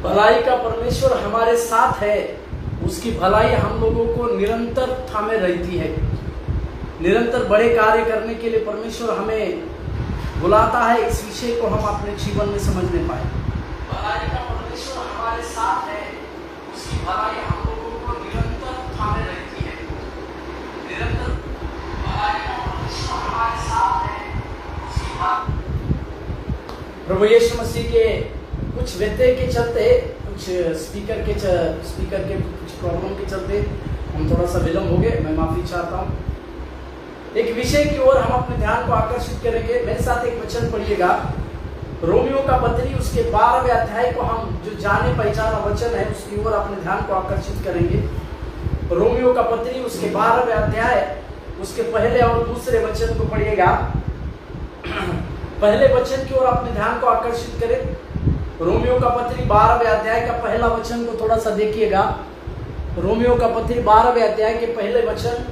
भलाई का परमेश्वर हमारे साथ है, उसकी भलाई हम लोगों को निरंतर थामे रहती है। निरंतर बड़े कार्य करने के लिए परमेश्वर हमें बुलाता है। इस विषय को हम अपने जीवन में समझने पाए। भलाई का परमेश्वर हमारे साथ है, उसकी भलाई हम लोगों को निरंतर थामे रहती है। निरंतर भलाई का परमेश्वर हमारे साथ है, उसकी भलाई। प्रभु यीशु मसीह के कुछ व्यत्यय के चलते, कुछ स्पीकर के कुछ प्रॉब्लम के चलते हम थोड़ा सा विलम्ब हो गए, मैं माफी चाहता हूँ। एक विषय की ओर हम अपने ध्यान को आकर्षित करेंगे। मेरे साथ एक वचन पढ़िएगा, रोमियो का पत्री उसके 12वें अध्याय को हम जो जाने पहचाना वचन है उसकी ओर अपने ध्यान को आकर्षित करेंगे। रोमियो का पत्री उसके 12वें अध्याय उसके पहले और दूसरे वचन को पढ़िएगा। पहले वचन की ओर अपने ध्यान को आकर्षित करें। रोमियो का पत्री 12वें अध्याय का पहला वचन को थोड़ा सा देखिएगा। रोमियो का पत्री 12वें अध्याय के पहले वचन,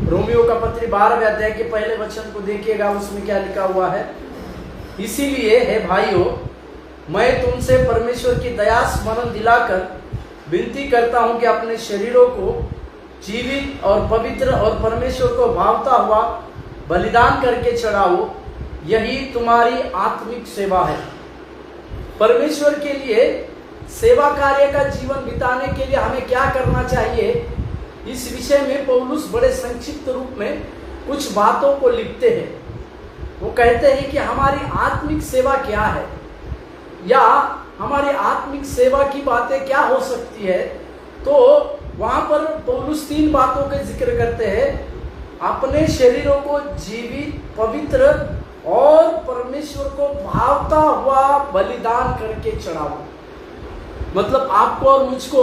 रोमियो का पत्री 12वें अध्याय के पहले वचन को देखिएगा। उसमें क्या लिखा हुआ है? इसीलिए हे भाइयों, मैं तुमसे परमेश्वर की दया स्मरण दिलाकर विनती करता हूं कि अपने शरीरों को जीवित और पवित्र और परमेश्वर को भावता हुआ बलिदान करके चढ़ाओ, यही तुम्हारी आत्मिक सेवा है। परमेश्वर के लिए सेवा कार्य का जीवन बिताने के लिए हमें क्या करना चाहिए, इस विषय में पौलुस बड़े संक्षिप्त रूप में कुछ बातों को लिखते हैं। वो कहते हैं कि हमारी आत्मिक सेवा क्या है, या हमारी आत्मिक सेवा की बातें क्या हो सकती है। तो वहां पर पौलुस 3 बातों के जिक्र करते हैं। अपने शरीरों को जीवित, पवित्र और परमेश्वर को भावता हुआ बलिदान करके चढ़ाओ। मतलब आपको और मुझको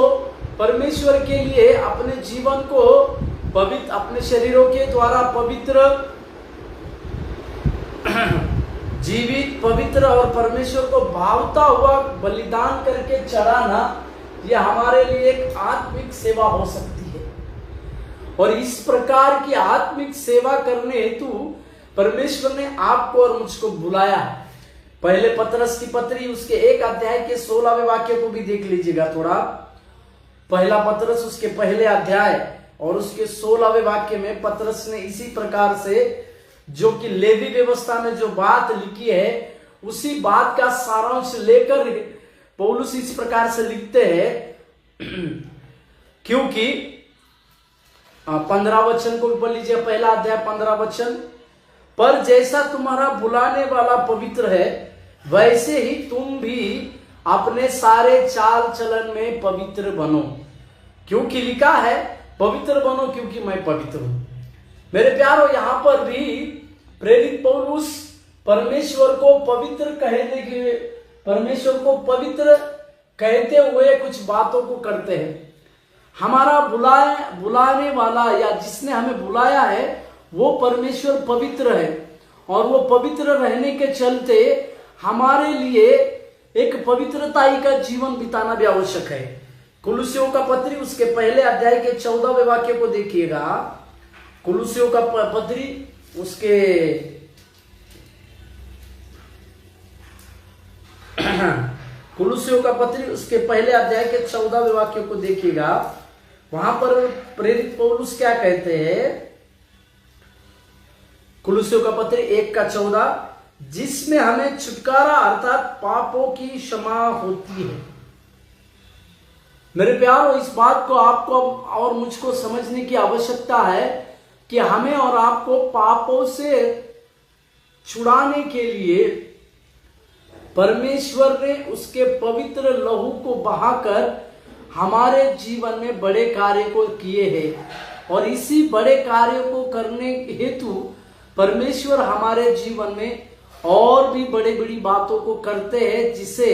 परमेश्वर के लिए अपने जीवन को पवित्र, अपने शरीरों के द्वारा पवित्र, जीवित, पवित्र और परमेश्वर को भावता हुआ बलिदान करके चढ़ाना, यह हमारे लिए एक आत्मिक सेवा हो सकती है। और इस प्रकार की आत्मिक सेवा करने हेतु परमेश्वर ने आपको और मुझको बुलाया है। पहले पतरस की पत्री उसके 1 अध्याय के 16वें वाक्य को भी देख लीजिएगा थोड़ा। पहला पतरस उसके पहले अध्याय और उसके 16वें वाक्य में पतरस ने इसी प्रकार से, जो कि लेवी व्यवस्था में जो बात लिखी है, उसी बात का सारांश लेकर पौलुस इस प्रकार से लिखते हैं। क्योंकि 15 वचन को भी पढ़ लीजिए, पहला अध्याय 15 वचन। पर जैसा तुम्हारा बुलाने वाला पवित्र है, वैसे ही तुम भी अपने सारे चाल चलन में पवित्र बनो, क्योंकि लिखा है पवित्र बनो क्योंकि मैं पवित्र हूं। मेरे प्यारो, यहां पर भी प्रेरित पौलुस परमेश्वर को पवित्र कहने के, परमेश्वर को पवित्र कहते हुए कुछ बातों को करते हैं। हमारा बुलाने वाला या जिसने हमें बुलाया है वो परमेश्वर पवित्र है, और वो पवित्र रहने के चलते हमारे लिए एक पवित्रताई का जीवन बिताना भी आवश्यक है। कुलुस्सियों का पत्री उसके पहले अध्याय के 14वें वाक्य को देखिएगा। कुलुस्सियों का पत्री उसके कुलुस्सियों का पत्री उसके पहले अध्याय के 14वें वाक्य को देखिएगा। वहां पर प्रेरित पौलुस क्या कहते हैं? कुलुस्सियों का पत्र 1:14, जिसमें हमें छुटकारा अर्थात पापों की क्षमा होती है। मेरे प्यारो, इस बात को आपको और मुझको समझने की आवश्यकता है कि हमें और आपको पापों से छुड़ाने के लिए परमेश्वर ने उसके पवित्र लहू को बहाकर हमारे जीवन में बड़े कार्य को किए हैं, और इसी बड़े कार्य को करने हेतु परमेश्वर हमारे जीवन में और भी बड़ी बड़ी बातों को करते हैं, जिसे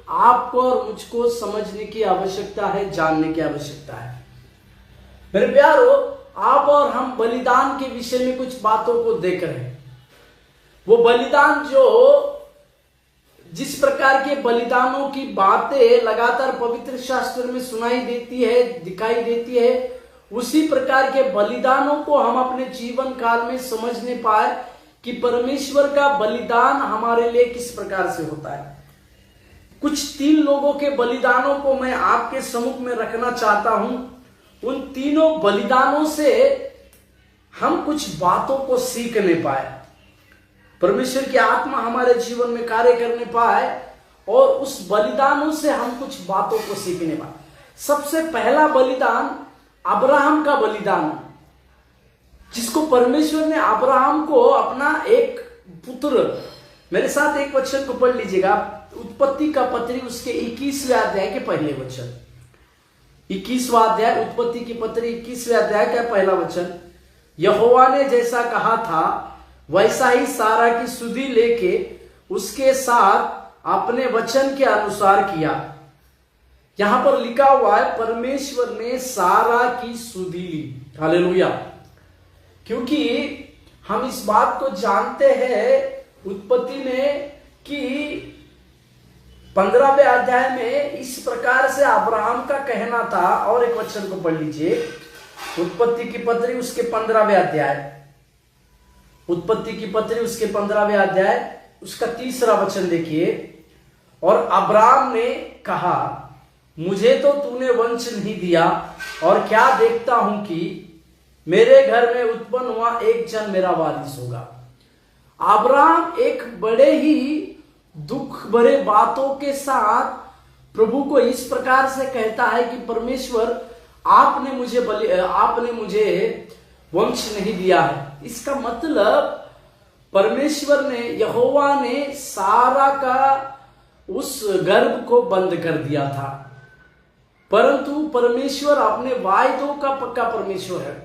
आपको और मुझको समझने की आवश्यकता है, जानने की आवश्यकता है। मेरे प्यारो, आप और हम बलिदान के विषय में कुछ बातों को देख रहे हैं। वो बलिदान जो जिस प्रकार के बलिदानों की बातें लगातार पवित्र शास्त्र में सुनाई देती है, दिखाई देती है, उसी प्रकार के बलिदानों को हम अपने जीवन काल में समझने पाए कि परमेश्वर का बलिदान हमारे लिए किस प्रकार से होता है। कुछ 3 लोगों के बलिदानों को मैं आपके सम्मुख में रखना चाहता हूं। उन तीनों बलिदानों से हम कुछ बातों को सीखने पाए, परमेश्वर की आत्मा हमारे जीवन में कार्य करने पाए और उस बलिदानों से हम कुछ बातों को सीखने पाए। सबसे पहला बलिदान अब्राहम का बलिदान, जिसको परमेश्वर ने अब्राहम को अपना एक पुत्र, मेरे साथ एक वचन को पढ़ लीजिएगा, उत्पत्ति का पत्री उसके 21वें अध्याय के पहले वचन। 21वां अध्याय उत्पत्ति की पत्री 21वें अध्याय का पहला वचन। यहोवा ने जैसा कहा था वैसा ही सारा की सुधि लेके उसके साथ अपने वचन के अनुसार किया। यहां पर लिखा हुआ है परमेश्वर ने सारा की सुधि ली। हालेलुया। क्योंकि हम इस बात को जानते हैं उत्पत्ति में कि 15वें अध्याय में इस प्रकार से अब्राहम का कहना था। और एक वचन को पढ़ लीजिए, उत्पत्ति की पत्री उसके 15वें अध्याय, उत्पत्ति की पत्री उसके 15वें अध्याय उसका 3रा वचन देखिए। और अब्राहम ने कहा, मुझे तो तूने वंश नहीं दिया, और क्या देखता हूं कि मेरे घर में उत्पन्न हुआ एक जन मेरा वारिस होगा। अब्राहम एक बड़े ही दुख भरे बातों के साथ प्रभु को इस प्रकार से कहता है कि परमेश्वर आपने मुझे वंश नहीं दिया है। इसका मतलब परमेश्वर ने, यहोवा ने सारा का उस गर्भ को बंद कर दिया था। परंतु परमेश्वर अपने वायदों का पक्का परमेश्वर है।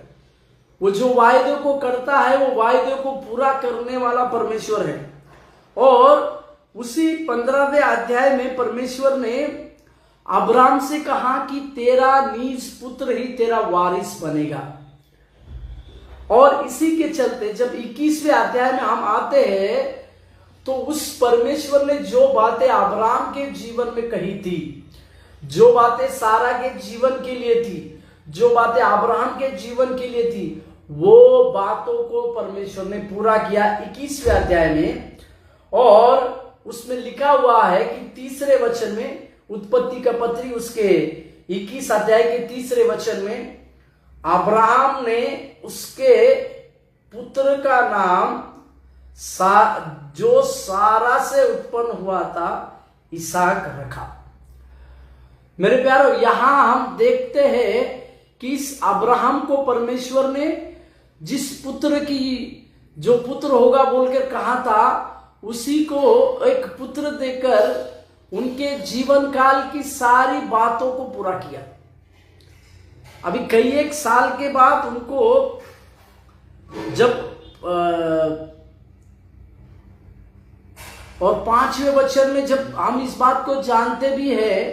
वो जो वायदे को करता है वो वायदे को पूरा करने वाला परमेश्वर है। और उसी 15वें अध्याय में परमेश्वर ने अब्राहम से कहा कि तेरा नीज पुत्र ही तेरा वारिस बनेगा। और इसी के चलते जब 21वें अध्याय में हम आते हैं तो उस परमेश्वर ने जो बातें अब्राहम के जीवन में कही थी, जो बातें सारा के जीवन के लिए थी, जो बातें अब्राहम के जीवन के लिए थी, वो बातों को परमेश्वर ने पूरा किया 21वें अध्याय में। और उसमें लिखा हुआ है कि 3रे वचन में, उत्पत्ति का पत्री उसके 21 अध्याय के 3रे वचन में, अब्राहम ने उसके पुत्र का नाम जो सारा से उत्पन्न हुआ था इसहाक रखा। मेरे प्यारों, यहां हम देखते हैं कि इस अब्राहम को परमेश्वर ने जिस पुत्र की, जो पुत्र होगा बोलकर कहा था, उसी को एक पुत्र देकर उनके जीवन काल की सारी बातों को पूरा किया। अभी कई एक साल के बाद उनको जब और 5वें वचन में जब हम इस बात को जानते भी है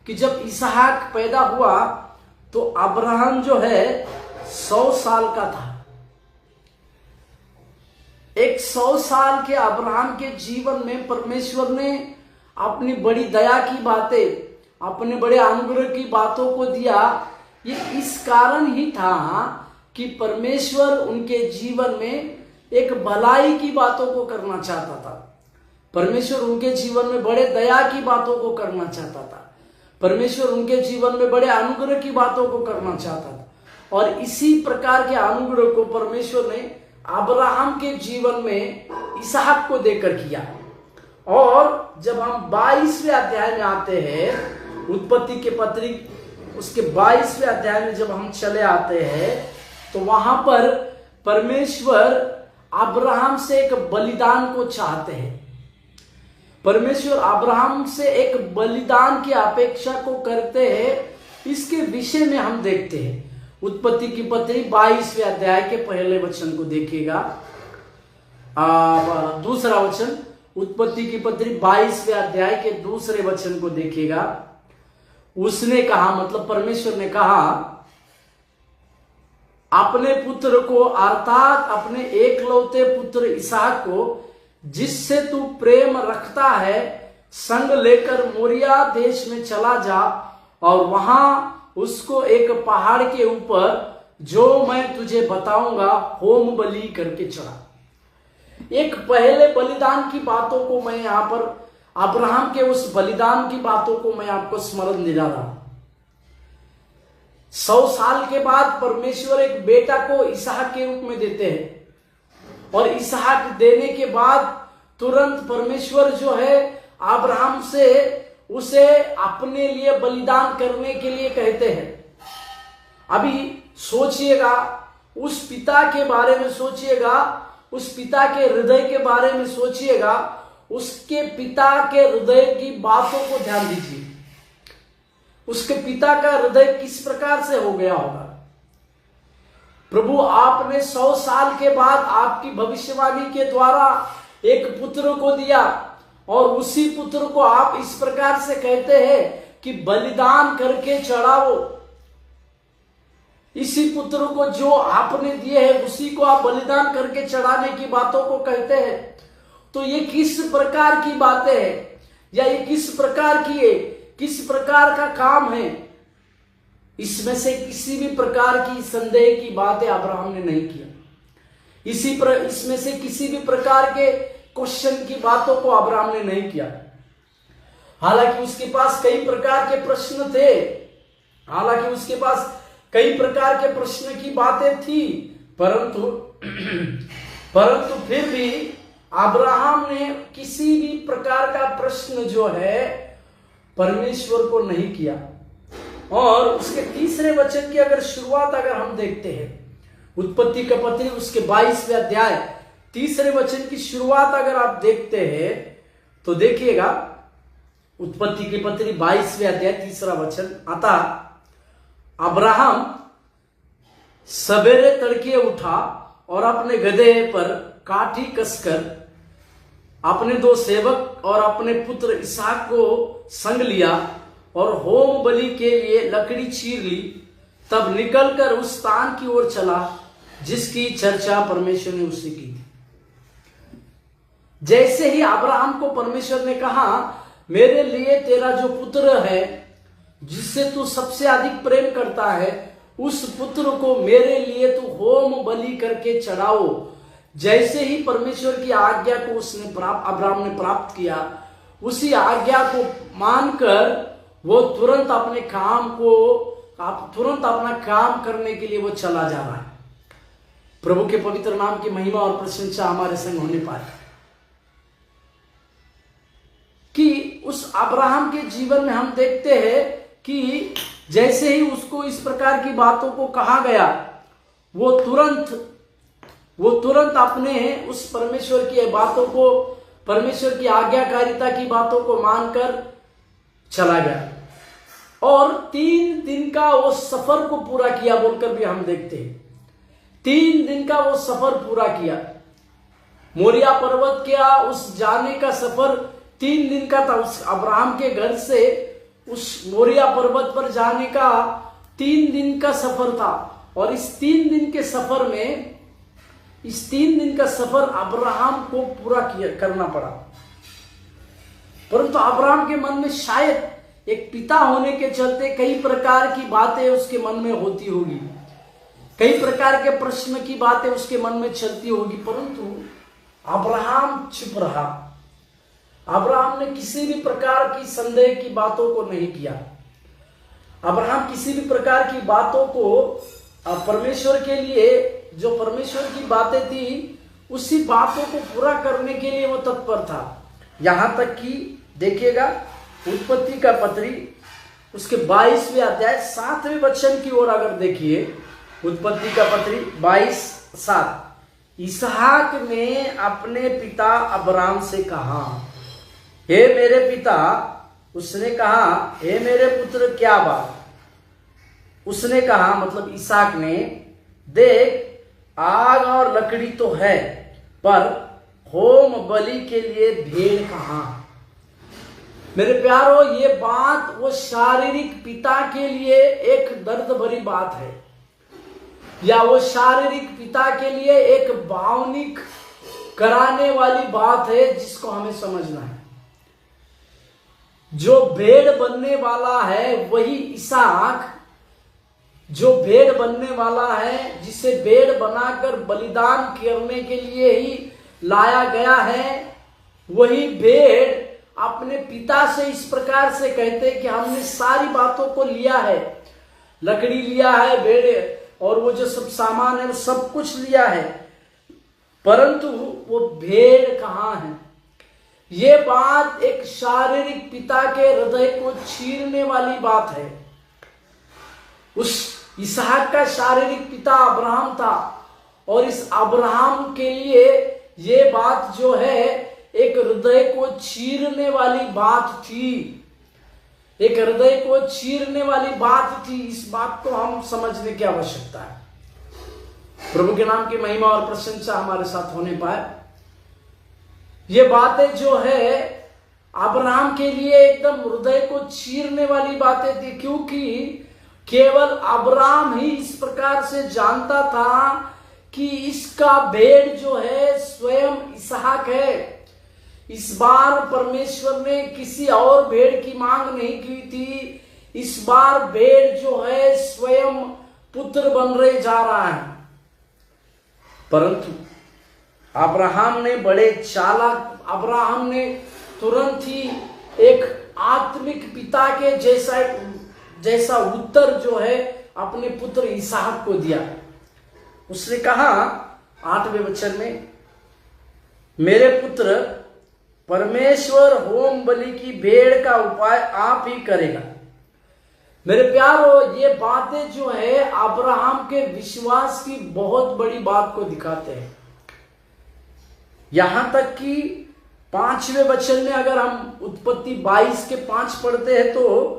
कि जब इसहाक पैदा हुआ तो अब्राहम जो है 100 साल का था। एक 100 साल के अब्राहम के जीवन में परमेश्वर ने अपनी बड़ी दया की बातें, अपने बड़े अनुग्रह की बातों को दिया। ये इस कारण ही था कि परमेश्वर उनके जीवन में एक भलाई की बातों को करना चाहता था। परमेश्वर उनके जीवन में बड़े दया की बातों को करना चाहता था। परमेश्वर उनके जीवन में बड़े अनुग्रह की बातों को करना चाहता था। और इसी प्रकार के अनुग्रह को परमेश्वर ने अब्राहम के जीवन में इसहाक को देकर किया। और जब हम 22वें अध्याय में आते हैं, उत्पत्ति के पत्री उसके 22वें अध्याय में जब हम चले आते हैं तो वहां पर परमेश्वर अब्राहम से एक बलिदान को चाहते हैं। परमेश्वर अब्राहम से एक बलिदान की अपेक्षा को करते हैं। इसके विषय में हम देखते हैं। उत्पत्ति की पत्री 22वें अध्याय के पहले वचन को देखिएगा। 2रा वचन, उत्पत्ति की पत्री 22वें अध्याय के 2रे वचन को देखिएगा। उसने कहा, मतलब परमेश्वर ने कहा, अपने पुत्र को अर्थात अपने एकलौते पुत्र इसहाक को जिससे तू प्रेम रखता है संग लेकर मोरिया देश में चला जा और वहां उसको एक पहाड़ के ऊपर जो मैं तुझे बताऊंगा होम बलि करके चढ़ा। एक पहले बलिदान की बातों को मैं यहां पर अब्राहम के उस बलिदान की बातों को मैं आपको स्मरण दिला रहा हूं। 100 साल के बाद परमेश्वर एक बेटा को इसहाक के रूप में देते हैं और इसहाक देने के बाद तुरंत परमेश्वर जो है अब्राहम से उसे अपने लिए बलिदान करने के लिए कहते हैं। अभी सोचिएगा, उस पिता के बारे में सोचिएगा, उस पिता के हृदय के बारे में सोचिएगा, उसके पिता के हृदय की बातों को ध्यान दीजिए। उसके पिता का हृदय किस प्रकार से हो गया होगा। प्रभु आपने 100 साल के बाद आपकी भविष्यवाणी के द्वारा एक पुत्र को दिया और उसी पुत्र को आप इस प्रकार से कहते हैं कि बलिदान करके चढ़ाओ। इसी पुत्र को जो आपने दिए है उसी को आप बलिदान करके चढ़ाने की बातों को कहते हैं। तो ये किस प्रकार की बातें हैं या ये किस प्रकार का काम है। इसमें से किसी भी प्रकार की संदेह की बातें अब्राहम ने नहीं किया। इसमें से किसी भी प्रकार के क्वेश्चन की बातों को अब्राहम ने नहीं किया। हालांकि उसके पास कई प्रकार के प्रश्न थे, हालांकि उसके पास कई प्रकार के प्रश्न की बातें थी, परंतु फिर भी अब्राहम ने किसी भी प्रकार का प्रश्न जो है परमेश्वर को नहीं किया। और उसके तीसरे वचन की अगर शुरुआत अगर हम देखते हैं, उत्पत्ति का पत्री उसके 22वें अध्याय तीसरे वचन की शुरुआत अगर आप देखते हैं तो देखिएगा, उत्पत्ति की पत्री 22वें अध्याय तीसरा वचन, अतः अब्राहम सवेरे तड़के उठा और अपने गधे पर काठी कसकर अपने 2 सेवक और अपने पुत्र इसहाक को संग लिया और होम बलि के लिए लकड़ी चीर ली। तब निकलकर उस स्थान की ओर चला जिसकी चर्चा परमेश्वर ने उससे की थी। जैसे ही अब्राहम को परमेश्वर ने कहा, मेरे लिए तेरा जो पुत्र है जिससे तू सबसे अधिक प्रेम करता है, उस पुत्र को मेरे लिए तू होम बलि करके चढ़ाओ। जैसे ही परमेश्वर की आज्ञा को अब्राहम ने प्राप्त किया, उसी आज्ञा को मानकर वो तुरंत अपना काम करने के लिए वो चला जा रहा है। प्रभु के पवित्र नाम की महिमा और प्रशंसा हमारे संग होने पाए कि उस अब्राहम के जीवन में हम देखते हैं कि जैसे ही उसको इस प्रकार की बातों को कहा गया, वो तुरंत अपने उस परमेश्वर की बातों को, परमेश्वर की आज्ञाकारिता की बातों को मानकर चला गया और 3 दिन का वो सफर को पूरा किया बोलकर भी हम देखते हैं। 3 दिन का वो सफर पूरा किया। मोरिया पर्वत का उस जाने का सफर 3 दिन का था। उस अब्राहम के घर से उस मोरिया पर्वत पर जाने का 3 दिन का सफर था और इस 3 दिन के सफर में, इस 3 दिन का सफर अब्राहम को पूरा करना पड़ा। परंतु अब्राहम के मन में शायद एक पिता होने के चलते कई प्रकार की बातें उसके मन में होती होगी, कई प्रकार के प्रश्न की बातें उसके मन में चलती होगी, परंतु अब्राहम चुप रहा। अब्राहम ने किसी भी प्रकार की संदेह की बातों को नहीं किया। अब्राहम किसी भी प्रकार की बातों को परमेश्वर के लिए, जो परमेश्वर की बातें थी, उसी बातों को पूरा करने के लिए वो तत्पर था। यहां तक कि देखिएगा, उत्पत्ति का पत्री उसके 22वें अध्याय 7वें वचन की ओर अगर देखिए, उत्पत्ति का पत्री 22:7, इसहाक ने अपने पिता अब्राम से कहा, हे मेरे पिता। उसने कहा, हे मेरे पुत्र, क्या बात? उसने कहा, मतलब इसहाक ने, देख आग और लकड़ी तो है, पर होम बलि के लिए भेड़ कहां? मेरे प्यारो, ये बात वो शारीरिक पिता के लिए एक दर्द भरी बात है, या वो शारीरिक पिता के लिए एक भावनिक कराने वाली बात है जिसको हमें समझना है। जो भेड़ बनने वाला है वही इसहाक, जो भेड़ बनने वाला है, जिसे भेड़ बनाकर बलिदान करने के लिए ही लाया गया है, वही भेड़ अपने पिता से इस प्रकार से कहते कि हमने सारी बातों को लिया है, लकड़ी लिया है, भेड़ और वो जो सब सामान है वो सब कुछ लिया है, परंतु वो भेड़ कहाँ है। ये बात एक शारीरिक पिता के हृदय को चीरने वाली बात है। उस इसहाक का शारीरिक पिता अब्राहम था और इस अब्राहम के लिए ये बात जो है एक हृदय को चीरने वाली बात थी, एक हृदय को चीरने वाली बात थी। इस बात को हम समझने की आवश्यकता है। प्रभु के नाम की महिमा और प्रशंसा हमारे साथ होने पाए। ये बातें जो है अब्राहम के लिए एकदम हृदय को चीरने वाली बातें थी, क्योंकि केवल अब्राहम ही इस प्रकार से जानता था कि इसका भेड़ जो है स्वयं इसहाक है। इस बार परमेश्वर ने किसी और भेड़ की मांग नहीं की थी, इस बार भेड़ जो है स्वयं पुत्र बन रहे जा रहा है। परंतु अब्राहम ने बड़े चालाक, अब्राहम ने तुरंत ही एक आत्मिक पिता के जैसा उत्तर जो है अपने पुत्र इसहाक को दिया। उसने कहा 8वें वचन में, मेरे पुत्र, परमेश्वर होम बलि की भेड़ का उपाय आप ही करेगा। मेरे प्यारो, ये बातें जो है अब्राहम के विश्वास की बहुत बड़ी बात को दिखाते हैं। यहां तक कि 5वें वचन में अगर हम उत्पत्ति 22 के 5 पढ़ते हैं तो,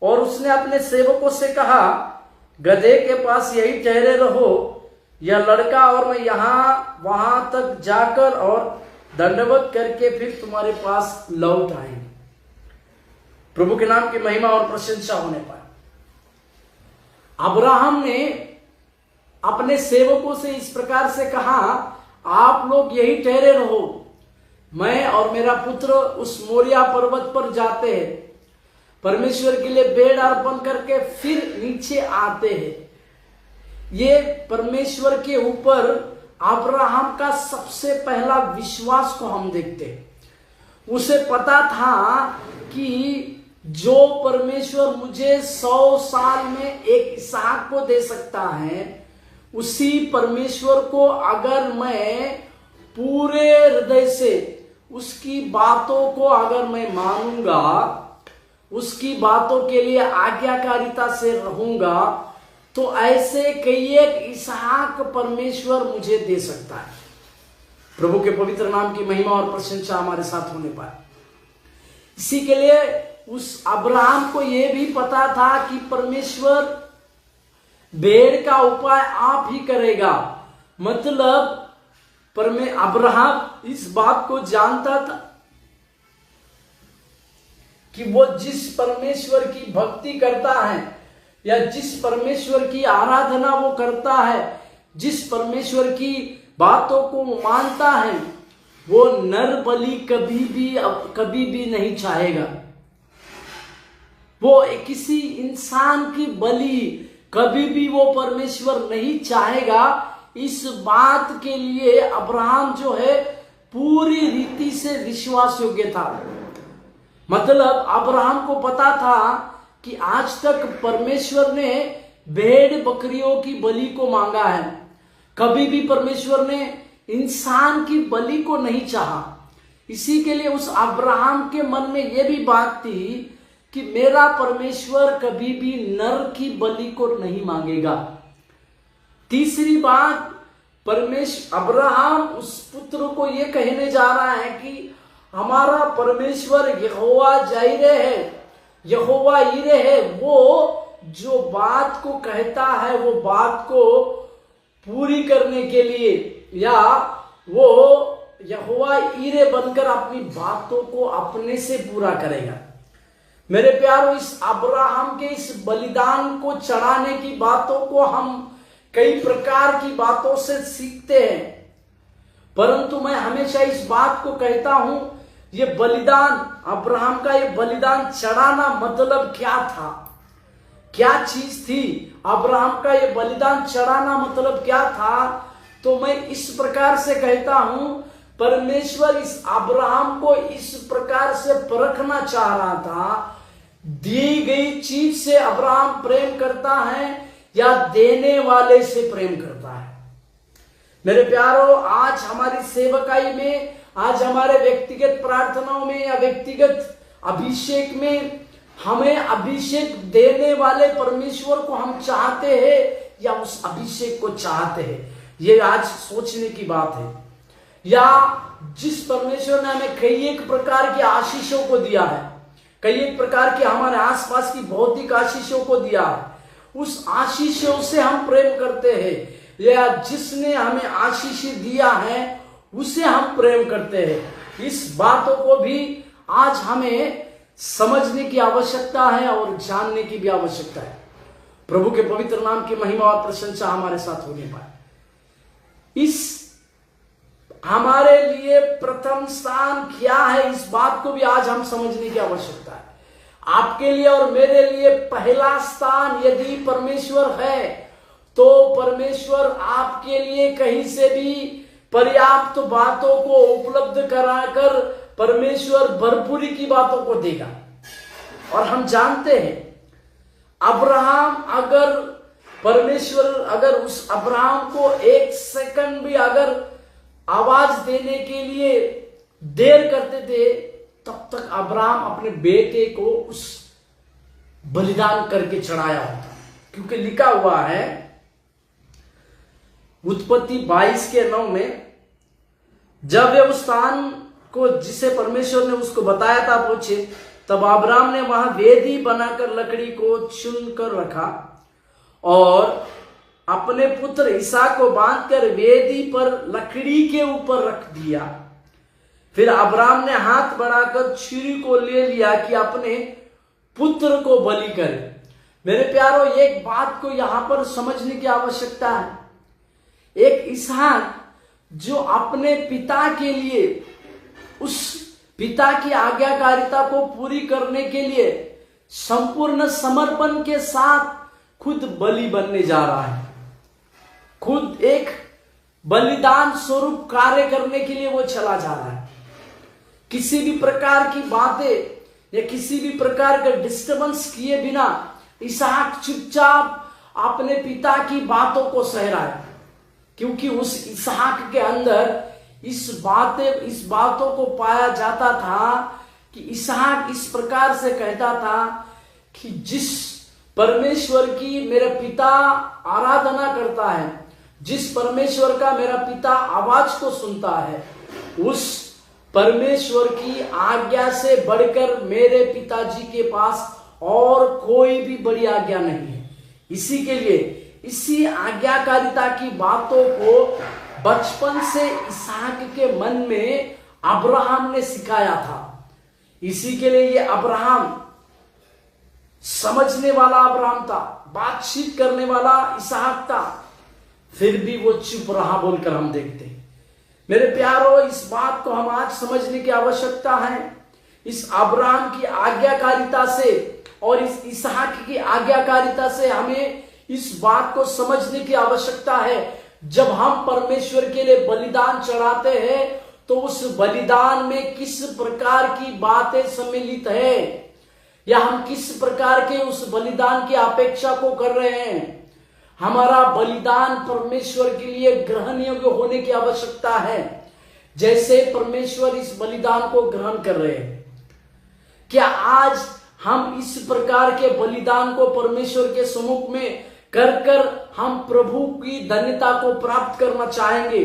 और उसने अपने सेवकों से कहा, गधे के पास यही ठहरे रहो, यह लड़का और मैं यहां वहां तक जाकर और दंडवत करके फिर तुम्हारे पास लौट आएंगे। प्रभु के नाम की महिमा और प्रशंसा होने पाए। अब्राहम ने अपने सेवकों से इस प्रकार से कहा, आप लोग यही ठहरे रहो, मैं और मेरा पुत्र उस मोरिया पर्वत पर जाते हैं, परमेश्वर के लिए भेड़ अर्पण करके फिर नीचे आते हैं। ये परमेश्वर के ऊपर अब्राहम का सबसे पहला विश्वास को हम देखते हैं। उसे पता था कि जो परमेश्वर मुझे 100 साल में एक इसहाक को दे सकता है, उसी परमेश्वर को अगर मैं पूरे हृदय से उसकी बातों को अगर मैं मानूंगा, उसकी बातों के लिए आज्ञाकारिता से रहूंगा, तो ऐसे कई एक इसहाक परमेश्वर मुझे दे सकता है। प्रभु के पवित्र नाम की महिमा और प्रशंसा हमारे साथ होने पाए। इसी के लिए उस अब्राहम को यह भी पता था कि परमेश्वर भेड़ का उपाय आप ही करेगा। मतलब अब्राहम इस बात को जानता था कि वो जिस परमेश्वर की भक्ति करता है या जिस परमेश्वर की आराधना वो करता है, जिस परमेश्वर की बातों को मानता है, वो नर बलि कभी भी नहीं चाहेगा। वो किसी इंसान की बलि कभी भी वो परमेश्वर नहीं चाहेगा। इस बात के लिए अब्राहम जो है पूरी रीति से विश्वास योग्य था। मतलब अब्राहम को पता था कि आज तक परमेश्वर ने भेड़ बकरियों की बलि को मांगा है, कभी भी परमेश्वर ने इंसान की बलि को नहीं चाहा। इसी के लिए उस अब्राहम के मन में यह भी बात थी कि मेरा परमेश्वर कभी भी नर की बलि को नहीं मांगेगा। तीसरी बात, अब्राहम उस पुत्र को यह कहने जा रहा है कि हमारा परमेश्वर यहोवा जाइरे है, यहोवा यीरे है। वो जो बात को कहता है वो बात को पूरी करने के लिए, या वो यहोवा यीरे बनकर अपनी बातों को अपने से पूरा करेगा। मेरे प्यारों, इस अब्राहम के इस बलिदान को चढ़ाने की बातों को हम कई प्रकार की बातों से सीखते हैं, परंतु मैं हमेशा इस बात को कहता हूं, ये बलिदान, अब्राहम का ये बलिदान चढ़ाना मतलब क्या था, क्या चीज थी? अब्राहम का ये बलिदान चढ़ाना मतलब क्या था? तो मैं इस प्रकार से कहता हूं, परमेश्वर इस अब्राहम को इस प्रकार से परखना चाह रहा था, दी गई चीज से अब्राहम प्रेम करता है या देने वाले से प्रेम करता है। मेरे प्यारो, आज हमारी सेवकाई में, आज हमारे व्यक्तिगत प्रार्थनाओं में या व्यक्तिगत अभिषेक में हमें अभिषेक देने वाले परमेश्वर को हम चाहते हैं या उस अभिषेक को चाहते हैं, ये आज सोचने की बात है। या जिस परमेश्वर ने हमें कई एक प्रकार की आशीषों को दिया है, कई एक प्रकार के हमारे आसपास की भौतिक आशीषों को दिया है, उस आशीषों से हम प्रेम करते हैं, या जिसने हमें आशीष दिया है उसे हम प्रेम करते हैं। इस बातों को भी आज हमें समझने की आवश्यकता है और जानने की भी आवश्यकता है। प्रभु के पवित्र नाम की महिमा और प्रशंसा हमारे साथ होने पाए। इस हमारे लिए प्रथम स्थान क्या है, इस बात को भी आज हम समझने की आवश्यकता है। आपके लिए और मेरे लिए पहला स्थान यदि परमेश्वर है, तो परमेश्वर आपके लिए कहीं से भी पर्याप्त बातों को उपलब्ध कराकर परमेश्वर भरपूरी की बातों को देगा। और हम जानते हैं अब्राहम, अगर परमेश्वर अगर उस अब्राहम को एक सेकंड भी अगर आवाज देने के लिए देर करते थे, तब तक अब्राहम अपने बेटे को उस बलिदान करके चढ़ाया होता। क्योंकि लिखा हुआ है उत्पत्ति 22:9 में, जब वे उस स्थान को जिसे परमेश्वर ने उसको बताया था पहुंचे, तब अब्राहम ने वहां वेदी बनाकर लकड़ी को चुनकर रखा और अपने पुत्र इसहाक को बांधकर वेदी पर लकड़ी के ऊपर रख दिया। फिर अब्राहम ने हाथ बढ़ाकर छुरी को ले लिया कि अपने पुत्र को बलि करे। मेरे प्यारो, एक बात को यहां पर समझने की आवश्यकता है। एक इसहाक जो अपने पिता के लिए, उस पिता की आज्ञाकारिता को पूरी करने के लिए संपूर्ण समर्पण के साथ खुद बलि बनने जा रहा है, खुद एक बलिदान स्वरूप कार्य करने के लिए वो चला जा रहा है। किसी भी प्रकार की बातें या किसी भी प्रकार का डिस्टर्बेंस किए बिना इसहाक चुपचाप अपने पिता की बातों को सह रहा है, क्योंकि उस इसहाक के अंदर इस बातों को पाया जाता था कि इसहाक इस प्रकार से कहता था कि जिस परमेश्वर की मेरा पिता आराधना करता है, जिस परमेश्वर का मेरा पिता आवाज को सुनता है, उस परमेश्वर की आज्ञा से बढ़कर मेरे पिताजी के पास और कोई भी बड़ी आज्ञा नहीं है। इसी के लिए इसी आज्ञाकारिता की बातों को बचपन से इसहाक के मन में अब्राहम ने सिखाया था। इसी के लिए ये अब्राहम समझने वाला अब्राहम था, बातचीत करने वाला इसहाक था, फिर भी वो चुप रहा बोलकर हम देखते हैं। मेरे प्यारो, इस बात को हम आज समझने की आवश्यकता है। इस अब्राहम की आज्ञाकारिता से और इस इसहाक की आज्ञाकारिता से हमें इस बात को समझने की आवश्यकता है। जब हम परमेश्वर के लिए बलिदान चढ़ाते हैं तो उस बलिदान में किस प्रकार की बातें सम्मिलित है, या हम किस प्रकार के उस बलिदान की अपेक्षा को कर रहे हैं। हमारा बलिदान परमेश्वर के लिए ग्रहण योग्य होने की आवश्यकता है, जैसे परमेश्वर इस बलिदान को ग्रहण कर रहे हैं। क्या आज हम इस प्रकार के बलिदान को परमेश्वर के सम्मुख में कर हम प्रभु की धन्यता को प्राप्त करना चाहेंगे,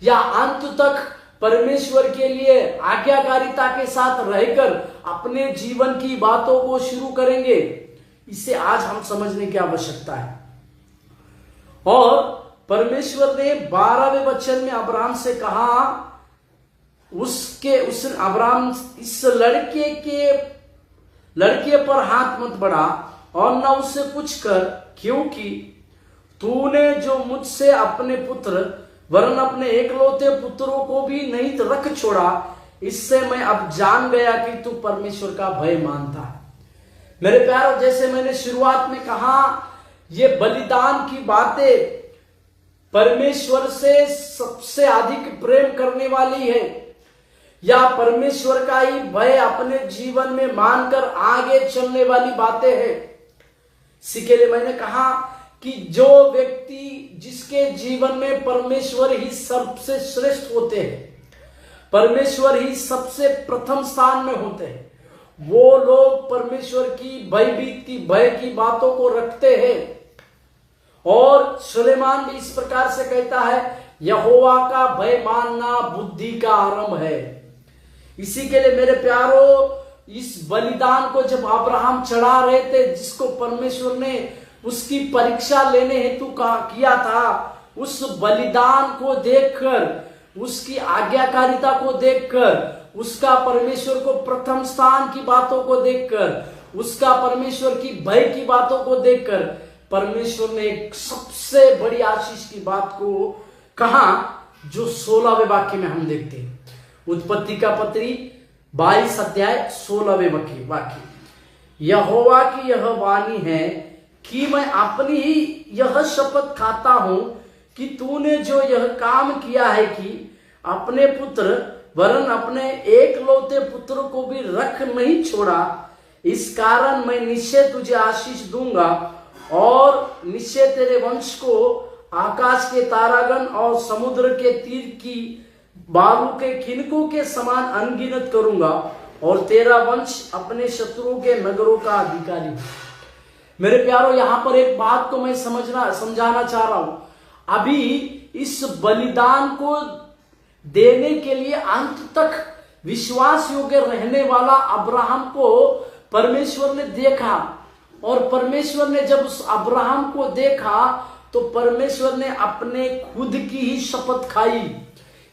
या अंत तक परमेश्वर के लिए आज्ञाकारिता के साथ रहकर अपने जीवन की बातों को शुरू करेंगे? इसे आज हम समझने की आवश्यकता है। और परमेश्वर ने 12वें वचन में अब्राहम से कहा, उसने अब्राहम इस लड़के पर हाथ मत बढ़ा और न उससे कुछ कर, क्योंकि तूने जो मुझसे अपने पुत्र वरन अपने एकलौते पुत्रों को भी नहीं रख छोड़ा, इससे मैं अब जान गया कि तू परमेश्वर का भय मानता है। मेरे प्यारों, जैसे मैंने शुरुआत में कहा, ये बलिदान की बातें परमेश्वर से सबसे अधिक प्रेम करने वाली है, या परमेश्वर का ही भय अपने जीवन में मानकर आगे चलने वाली बातें हैं। इसी के लिए मैंने कहा कि जो व्यक्ति जिसके जीवन में परमेश्वर ही सबसे श्रेष्ठ होते हैं, परमेश्वर ही सबसे प्रथम स्थान में होते हैं, वो लोग परमेश्वर की भयभीत की भय की बातों को रखते हैं। और सुलेमान भी इस प्रकार से कहता है, यहोवा का भय मानना बुद्धि का आरंभ है। इसी के लिए मेरे प्यारो, इस बलिदान को जब अब्राहम चढ़ा रहे थे, जिसको परमेश्वर ने उसकी परीक्षा लेने हेतु किया था, उस बलिदान को देखकर, उसकी आज्ञाकारिता को देखकर, उसका परमेश्वर को प्रथम स्थान की बातों को देखकर, उसका परमेश्वर की भय की बातों को देखकर, परमेश्वर ने एक सबसे बड़ी आशीष की बात को कहा, जो 16वें वाक्य में हम देखते हैं। उत्पत्ति का पत्री 22 अध्याय 16वें वाक्य, यहोवा की यह वाणी है कि मैं अपनी ही यह शपथ खाता हूं कि तूने जो यह काम किया है कि अपने पुत्र वरन अपने एकलौते पुत्र को भी रख नहीं छोड़ा, इस कारण मैं निश्चय तुझे आशीष दूंगा और निश्चय तेरे वंश को आकाश के तारागण और समुद्र के तीर की बालू के खिनकों के समान अनगिनत करूंगा, और तेरा वंश अपने शत्रुओं के नगरों का अधिकारी हो। मेरे प्यारो, यहां पर एक बात को मैं समझाना चाह रहा हूं। अभी इस बलिदान को देने के लिए अंत तक विश्वास योग्य रहने वाला अब्राहम को परमेश्वर ने देखा, और परमेश्वर ने जब उस अब्राहम को देखा तो परमेश्वर ने अपने खुद की ही शपथ खाई।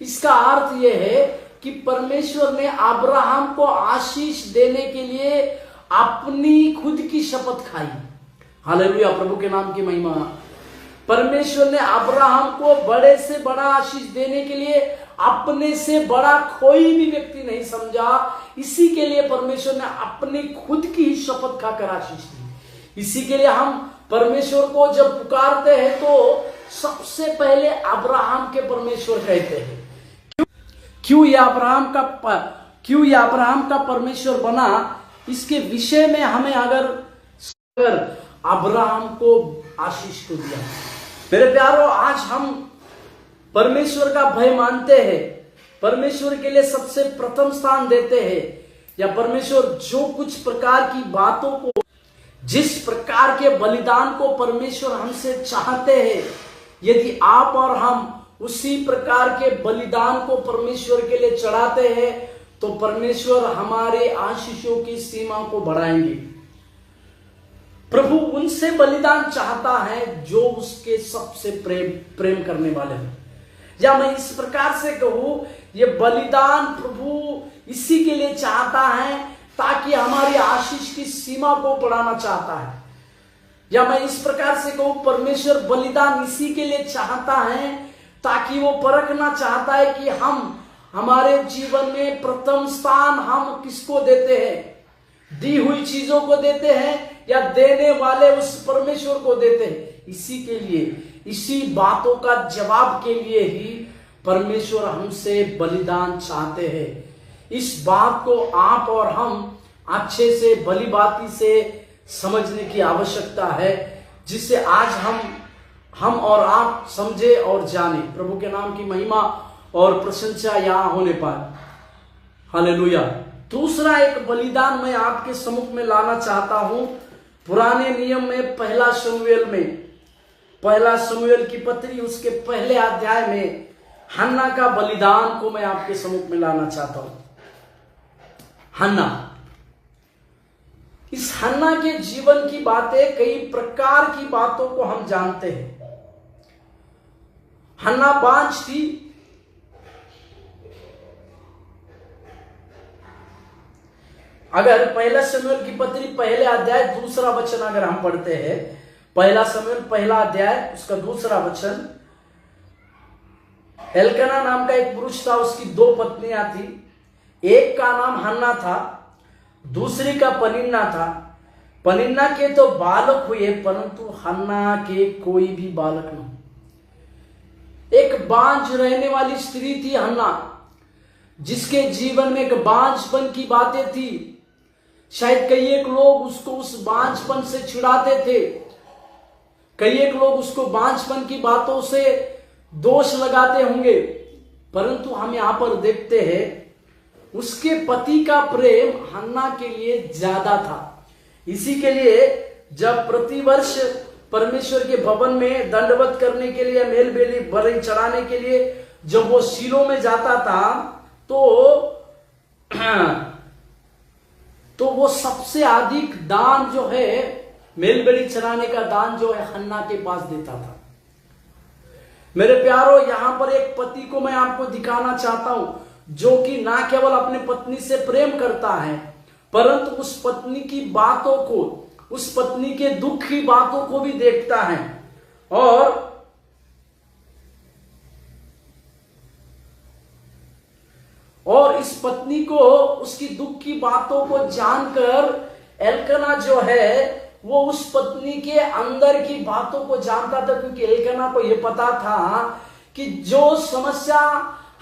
इसका अर्थ यह है कि परमेश्वर ने अब्राहम को आशीष देने के लिए अपनी खुद की शपथ खाई। हालेलुया, प्रभु के नाम की महिमा। परमेश्वर ने अब्राहम को बड़े से बड़ा आशीष देने के लिए अपने से बड़ा कोई भी व्यक्ति नहीं समझा। इसी के लिए परमेश्वर ने अपनी खुद की ही शपथ खाकर आशीष दी। इसी के लिए हम परमेश्वर को जब पुकारते हैं तो सबसे पहले अब्राहम के परमेश्वर कहते हैं। क्यों यह अब्राहम का परमेश्वर बना, इसके विषय में हमें अगर अब्राहम को आशीष को दिया। मेरे प्यारो, आज हम परमेश्वर का भय मानते हैं, परमेश्वर के लिए सबसे प्रथम स्थान देते हैं, या परमेश्वर जो कुछ प्रकार की बातों को, जिस प्रकार के बलिदान को परमेश्वर हमसे चाहते हैं, यदि आप और हम उसी प्रकार के बलिदान को परमेश्वर के लिए चढ़ाते हैं तो परमेश्वर हमारे आशीषों की सीमा को बढ़ाएंगे। प्रभु उनसे बलिदान चाहता है जो उसके सबसे प्रेम करने वाले हैं। या मैं इस प्रकार से कहूं, ये बलिदान प्रभु इसी के लिए चाहता है ताकि हमारी आशीष की सीमा को बढ़ाना चाहता है। या मैं इस प्रकार से कहूं, परमेश्वर बलिदान इसी के लिए चाहता है ताकि वो परखना चाहता है कि हम हमारे जीवन में प्रथम स्थान हम किसको देते हैं, दी हुई चीजों को देते हैं या देने वाले उस परमेश्वर को देते हैं। इसी के लिए, इसी बातों का जवाब के लिए ही परमेश्वर हमसे बलिदान चाहते हैं। इस बात को आप और हम अच्छे से भली बाती से समझने की आवश्यकता है, जिससे आज हम और आप समझे और जाने। प्रभु के नाम की महिमा और प्रशंसा यहां होने पाए। हालेलुया। दूसरा एक बलिदान मैं आपके सम्मुख में लाना चाहता हूं। पुराने नियम में पहला शमूएल की पत्री उसके पहले अध्याय में हन्ना का बलिदान को मैं आपके सम्मुख में लाना चाहता हूं। हन्ना, इस हन्ना के जीवन की बातें, कई प्रकार की बातों को हम जानते हैं। हन्ना बांझ थी, अगर पहला शमूएल की पत्री पहले अध्याय दूसरा वचन अगर हम पढ़ते हैं, पहला शमूएल पहला अध्याय उसका दूसरा वचन, एल्काना नाम का एक पुरुष था, उसकी 2 पत्नियां थी। एक का नाम हन्ना था, दूसरी का पनिन्ना था। पनिन्ना के तो बालक हुए, परंतु हन्ना के कोई भी बालक नहीं। एक बांझ रहने वाली स्त्री थी हन्ना, जिसके जीवन में एक बांझपन की बातें थी। शायद कई एक लोग उसको उस बांझपन से छुड़ाते थे, कई एक लोग उसको बांझपन की बातों से दोष लगाते होंगे, परंतु हम यहां पर देखते हैं उसके पति का प्रेम हन्ना के लिए ज्यादा था। इसी के लिए जब प्रतिवर्ष परमेश्वर के भवन में दंडवत करने के लिए, मेल बलि चढ़ाने के लिए जब वो शीलो में जाता था तो वो सबसे अधिक दान जो है, मेल बलि चढ़ाने का दान जो है, हन्ना के पास देता था। मेरे प्यारो, यहां पर एक पति को मैं आपको दिखाना चाहता हूं जो कि ना केवल अपने पत्नी से प्रेम करता है, परंतु उस पत्नी की बातों को, उस पत्नी के दुख की बातों को भी देखता है और इस पत्नी को उसकी दुख की बातों को जानकर एल्कना जो है वो उस पत्नी के अंदर की बातों को जानता था, क्योंकि एल्कना को यह पता था कि जो समस्या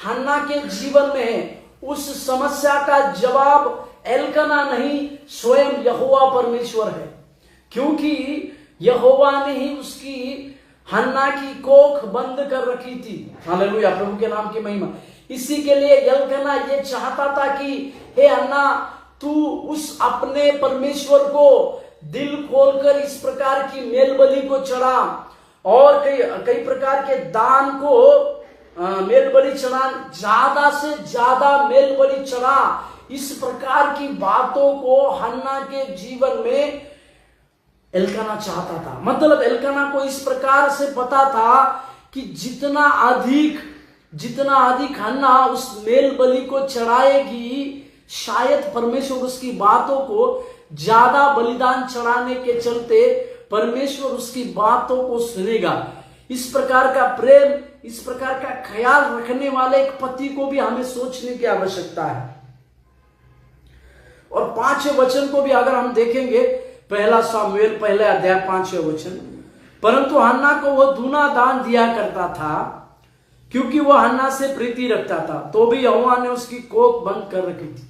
हन्ना के जीवन में है, उस समस्या का जवाब एल्कना नहीं, स्वयं यहोवा परमेश्वर है, क्योंकि यहोवा ने ही उसकी हन्ना की कोख बंद कर रखी थी। हालेलुया, प्रभु के नाम की महिमा। इसी के लिए एल्कना ये चाहता था कि हे हन्ना, तू उस अपने परमेश्वर को दिल खोलकर इस प्रकार की मेल बलि को चढ़ा और कई प्रकार के दान को मेल बलि चढ़ा, ज्यादा से ज्यादा मेल बलि चढ़ा। इस प्रकार की बातों को हन्ना के जीवन में एल्कना चाहता था। मतलब एल्कना को इस प्रकार से पता था कि जितना अधिक हन्ना उस मेल बलि को चढ़ाएगी, शायद परमेश्वर उसकी बातों को ज्यादा बलिदान चढ़ाने के चलते परमेश्वर उसकी बातों को सुनेगा। इस प्रकार का प्रेम, इस प्रकार का ख्याल रखने वाले एक पति को भी हमें सोचने की आवश्यकता है। और 5वें वचन को भी अगर हम देखेंगे, पहला सामुएल पहले अध्याय 5वें वचन, परंतु हन्ना को वह दूना दान दिया करता था क्योंकि वह हन्ना से प्रीति रखता था, तो भी यहोवा ने उसकी कोख बंद कर रखी थी।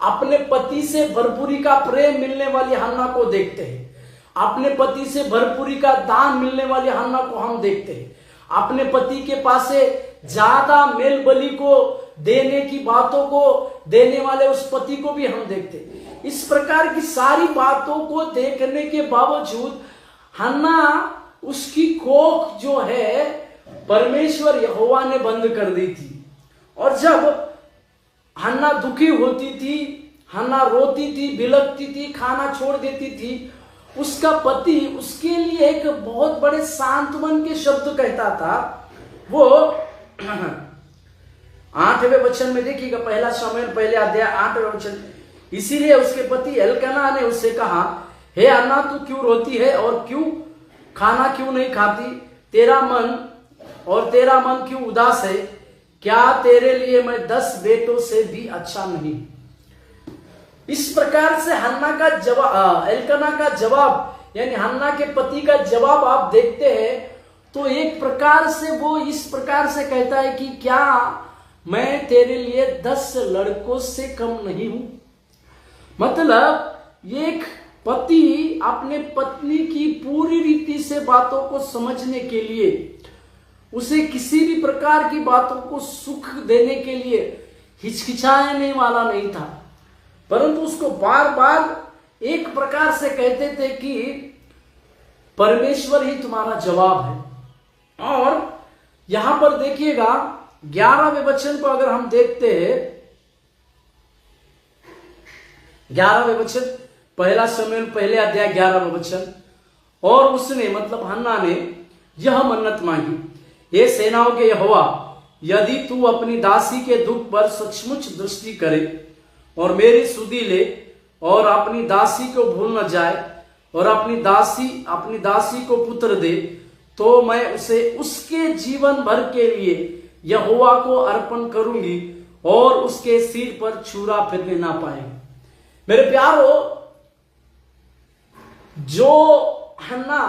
अपने पति से भरपूरी का प्रेम मिलने वाली हन्ना को देखते हैं, अपने पति से भरपूरी का दान मिलने वाली हन्ना को हम देखते हैं, अपने पति के पास से ज्यादा मेल बलि को देने की बातों को देने वाले उस पति को भी हम देखते हैं। इस प्रकार की सारी बातों को देखने के बावजूद हन्ना, उसकी कोख जो है परमेश्वर यहोवा ने बंद कर दी थी। और जब हन्ना दुखी होती थी, हन्ना रोती थी, बिलखती थी, खाना छोड़ देती थी, उसका पति उसके लिए एक बहुत बड़े सांत्वन के शब्द कहता था। वो 8वें वचन में देखिएगा, पहला सामुएल पहले अध्याय 8वें वचन, इसीलिए उसके पति एल्कना ने उससे कहा, हे हन्ना, तू क्यों रोती है और क्यों खाना क्यों नहीं खाती? तेरा मन क्यों उदास है? क्या तेरे लिए मैं 10 बेटों से भी अच्छा नहीं? इस प्रकार से हन्ना का जवाब, एल्कना का जवाब, यानी हन्ना के पति का जवाब आप देखते हैं तो एक प्रकार से वो इस प्रकार से कहता है कि क्या मैं तेरे लिए 10 लड़कों से कम नहीं हूं? मतलब एक पति अपने पत्नी की पूरी रीति से बातों को समझने के लिए, उसे किसी भी प्रकार की बातों को सुख देने के लिए हिचकिचाने वाला नहीं था, परंतु उसको बार बार एक प्रकार से कहते थे कि परमेश्वर ही तुम्हारा जवाब है। और यहां पर देखिएगा 11वें वचन को अगर हम देखते हैं, 11वें वचन, पहला सामुएल पहले अध्याय 11वें वचन, और उसने मतलब हन्ना ने यह मन्नत मांगी, हे सेनाओं के यहोवा, यदि तू अपनी दासी के दुख पर सचमुच दृष्टि करे और मेरी सुधि ले और अपनी दासी को भूल न जाए और अपनी दासी को पुत्र दे, तो मैं उसे उसके जीवन भर के लिए यहोवा को अर्पण करूंगी और उसके सिर पर छुरा फिरने ना पाएंगे। मेरे प्यारो, जो हन्ना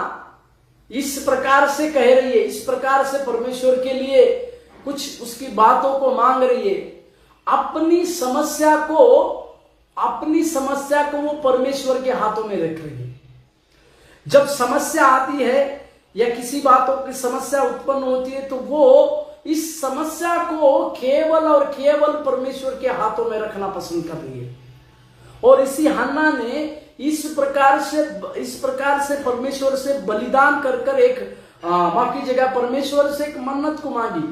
इस प्रकार से कह रही है, इस प्रकार से परमेश्वर के लिए कुछ उसकी बातों को मांग रही है। अपनी समस्या को वो परमेश्वर के हाथों में रख रही है। जब समस्या आती है या किसी बातों की समस्या उत्पन्न होती है, तो वो इस समस्या को केवल और केवल परमेश्वर के हाथों में रखना पसंद कर रही है। और इसी हन्ना ने इस प्रकार से परमेश्वर से बलिदान कर कर एक माफी जगह परमेश्वर से एक मन्नत को मांगी।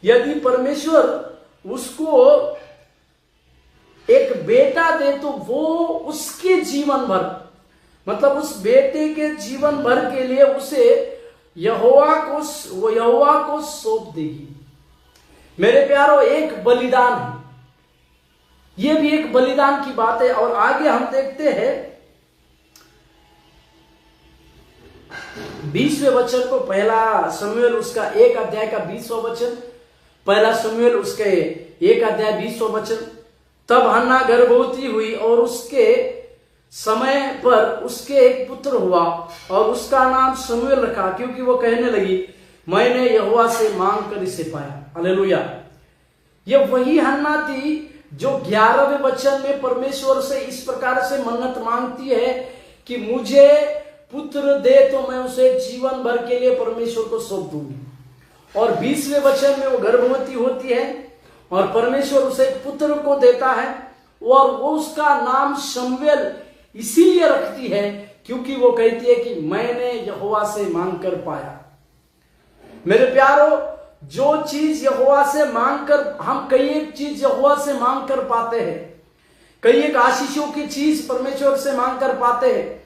यदि परमेश्वर उसको एक बेटा दे तो वो उसके जीवन भर, मतलब उस बेटे के जीवन भर के लिए उसे यहोवा को सौंप देगी। मेरे प्यारो, एक बलिदान है, यह भी एक बलिदान की बात है। और आगे हम देखते हैं 20वें वचन को, पहला शमूएल उसका 1 अध्याय का 20वां वचन, पहला शमूएल उसके 1 अध्याय 20वां वचन। तब हन्ना गर्भवती हुई और उसके समय पर उसके एक पुत्र हुआ और उसका नाम शमूएल रखा, क्योंकि वो कहने लगी, मैंने यहोवा से मांग कर इसे पाया। हालेलुया। यह वही हन्ना थी जो 11वें वचन में परमेश्वर से इस प्रकार से मन्नत मांगती है कि मुझे पुत्र दे तो मैं उसे जीवन भर के लिए परमेश्वर को सौंप दूंगी। और 20वें वचन में वो गर्भवती होती है और परमेश्वर उसे पुत्र को देता है, और वो उसका नाम शमूएल इसीलिए रखती है क्योंकि वो कहती है कि मैंने यहोवा से मांग कर पाया। मेरे प्यारो, जो चीज यहोवा से मांग कर, हम कई एक चीज यहोवा से मांग कर पाते हैं, कई एक आशीषों की चीज परमेश्वर से मांग कर पाते हैं,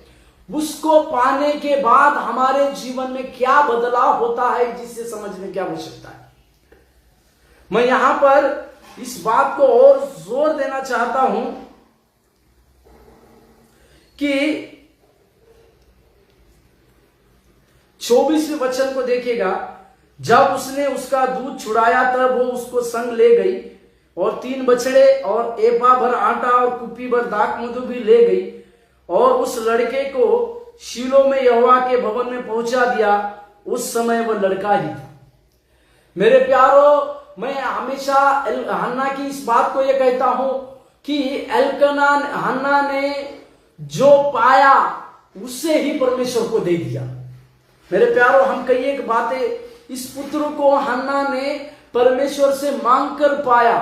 उसको पाने के बाद हमारे जीवन में क्या बदलाव होता है जिससे समझने की आवश्यकता है। मैं यहां पर इस बात को और जोर देना चाहता हूं कि 24वें वचन को देखिएगा। जब उसने उसका दूध छुड़ाया तब वो उसको संग ले गई और 3 बछड़े और एपा भर आटा और कुप्पी भर दाख मधु भी ले गई और उस लड़के को शीलो में यहोवा के भवन में पहुंचा दिया। उस समय वह लड़का ही था। मेरे प्यारो, मैं हमेशा हन्ना की इस बात को यह कहता हूं कि हन्ना ने जो पाया उससे ही परमेश्वर को दे दिया। मेरे प्यारो, हम कई एक बातें, इस पुत्र को हन्ना ने परमेश्वर से मांग कर पाया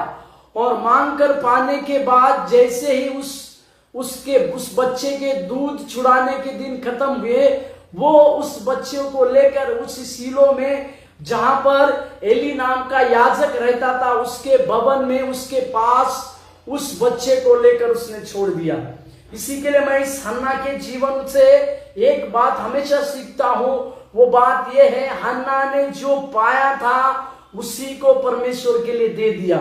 और मांग कर पाने के बाद जैसे ही उस बच्चे के दूध छुड़ाने के दिन खत्म हुए, वो उस बच्चे को लेकर उस शीलो में, जहां पर एली नाम का याजक रहता था, उसके भवन में, उसके पास उस बच्चे को लेकर उसने छोड़ दिया। इसी के लिए मैं इस हन्ना के जीवन से एक बात हमेशा सीखता हूं। वो बात यह है, हन्ना ने जो पाया था उसी को परमेश्वर के लिए दे दिया।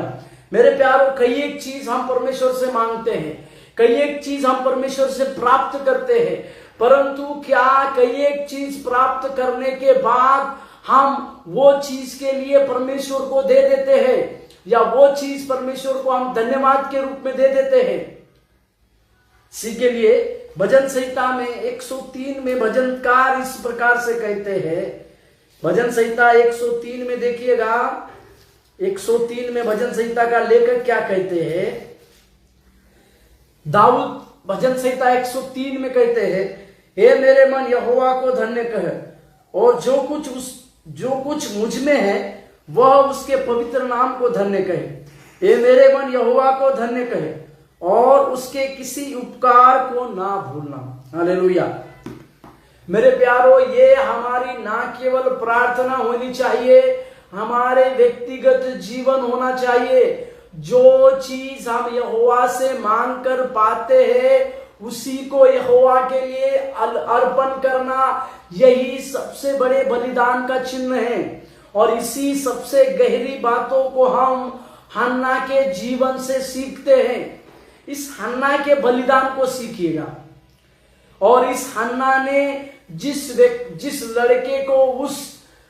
मेरे प्यारों, कई एक चीज हम परमेश्वर से मांगते हैं, कई एक चीज हम परमेश्वर से प्राप्त करते हैं, परंतु क्या कई एक चीज प्राप्त करने के बाद हम वो चीज के लिए परमेश्वर को दे देते हैं, या वो चीज परमेश्वर को हम धन्यवाद के रूप में दे देते हैं? इसी के लिए भजन संहिता में 103 में भजनकार इस प्रकार से कहते हैं। भजन संहिता 103 में देखिएगा, 103 में भजन संहिता का लेखक क्या कहते हैं। दाऊद भजन संहिता 103 में कहते हैं, हे मेरे मन यहोवा को धन्य कह, और जो कुछ मुझ में है वह उसके पवित्र नाम को धन्य कहे। हे मेरे मन यहोवा को धन्य कहे और उसके किसी उपकार को ना भूलना। हालेलुया। मेरे प्यारो, ये हमारी ना केवल प्रार्थना होनी चाहिए, हमारे व्यक्तिगत जीवन होना चाहिए। जो चीज हम यहोवा से मांग कर पाते हैं उसी को यहोवा के लिए अर्पण करना, यही सबसे बड़े बलिदान का चिन्ह है। और इसी सबसे गहरी बातों को हम हन्ना के जीवन से सीखते हैं। इस हन्ना के बलिदान को सीखिएगा। और इस हन्ना ने जिस लड़के को उस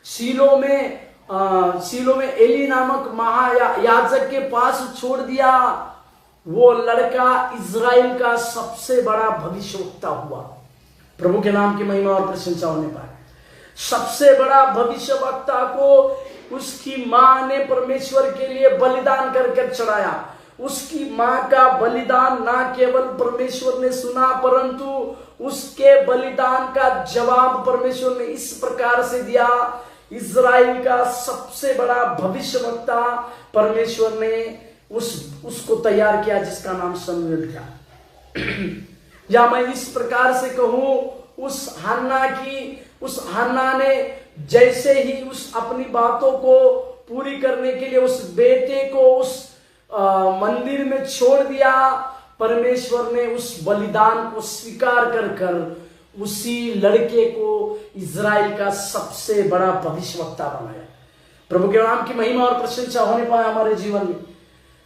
शीलो में एली नामक महायाजक के पास छोड़ दिया, वो लड़का इज़राइल का सबसे बड़ा भविष्यवक्ता हुआ। प्रभु के नाम की महिमा और प्रशंसा होने पाए। सबसे बड़ा भविष्यवक्ता को उसकी मां ने परमेश्वर के लिए बलिदान करके चढ़ाया। उसकी मां का बलिदान ना केवल परमेश्वर ने सुना, परंतु उसके बलिदान का जवाब परमेश्वर ने इस प्रकार से दिया। इज़राइल का सबसे बड़ा भविष्यवक्ता परमेश्वर ने उसको तैयार किया, जिसका नाम शमूएल था। या मैं इस प्रकार से कहूं, उस हन्ना ने जैसे ही उस अपनी बातों को पूरी करने के लिए उस बेटे को उस मंदिर में छोड़ दिया, परमेश्वर ने उस बलिदान को स्वीकार कर उसी लड़के को इज़राइल का सबसे बड़ा भविष्यवक्ता बनाया। प्रभु के नाम की महिमा और प्रशंसा होने पाए हमारे जीवन में।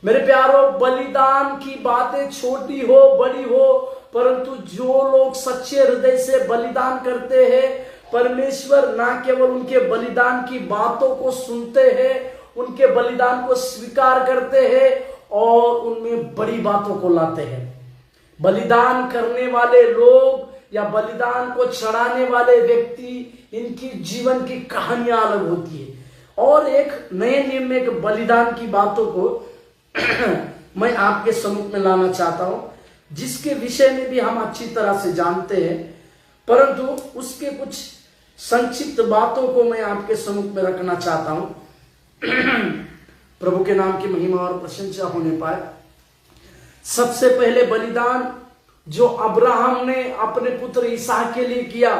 मेरे प्यारों, बलिदान की बातें छोटी हो बड़ी हो, परंतु जो लोग सच्चे हृदय से बलिदान करते हैं, परमेश्वर ना केवल उनके बलिदान की बातों को सुनते हैं, उनके बलिदान को स्वीकार करते हैं और उनमें बड़ी बातों को लाते हैं। बलिदान करने वाले लोग या बलिदान को चढ़ाने वाले व्यक्ति, इनकी जीवन की कहानियां अलग होती है। और एक नए नियम में एक बलिदान की बातों को मैं आपके सम्मुख में लाना चाहता हूं, जिसके विषय में भी हम अच्छी तरह से जानते हैं, परंतु उसके कुछ संक्षिप्त बातों को मैं आपके सम्मुख में रखना चाहता हूं। प्रभु के नाम की महिमा और प्रशंसा होने पाए। सबसे पहले बलिदान जो अब्राहम ने अपने पुत्र इसहाक के लिए किया,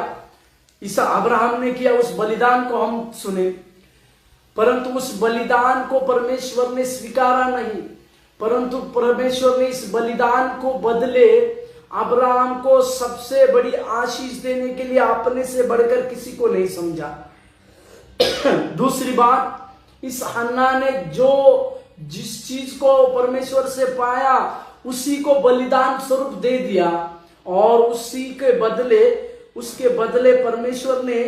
अब्राहम ने किया, उस बलिदान को हम सुने, परंतु उस बलिदान को परमेश्वर ने स्वीकारा नहीं, परंतु परमेश्वर ने इस बलिदान को बदले अब्राहम को सबसे बड़ी आशीष देने के लिए अपने से बढ़कर किसी को नहीं समझा। दूसरी बात, इस हन्ना ने जिस चीज को परमेश्वर से पाया उसी को बलिदान स्वरूप दे दिया, और उसके बदले परमेश्वर ने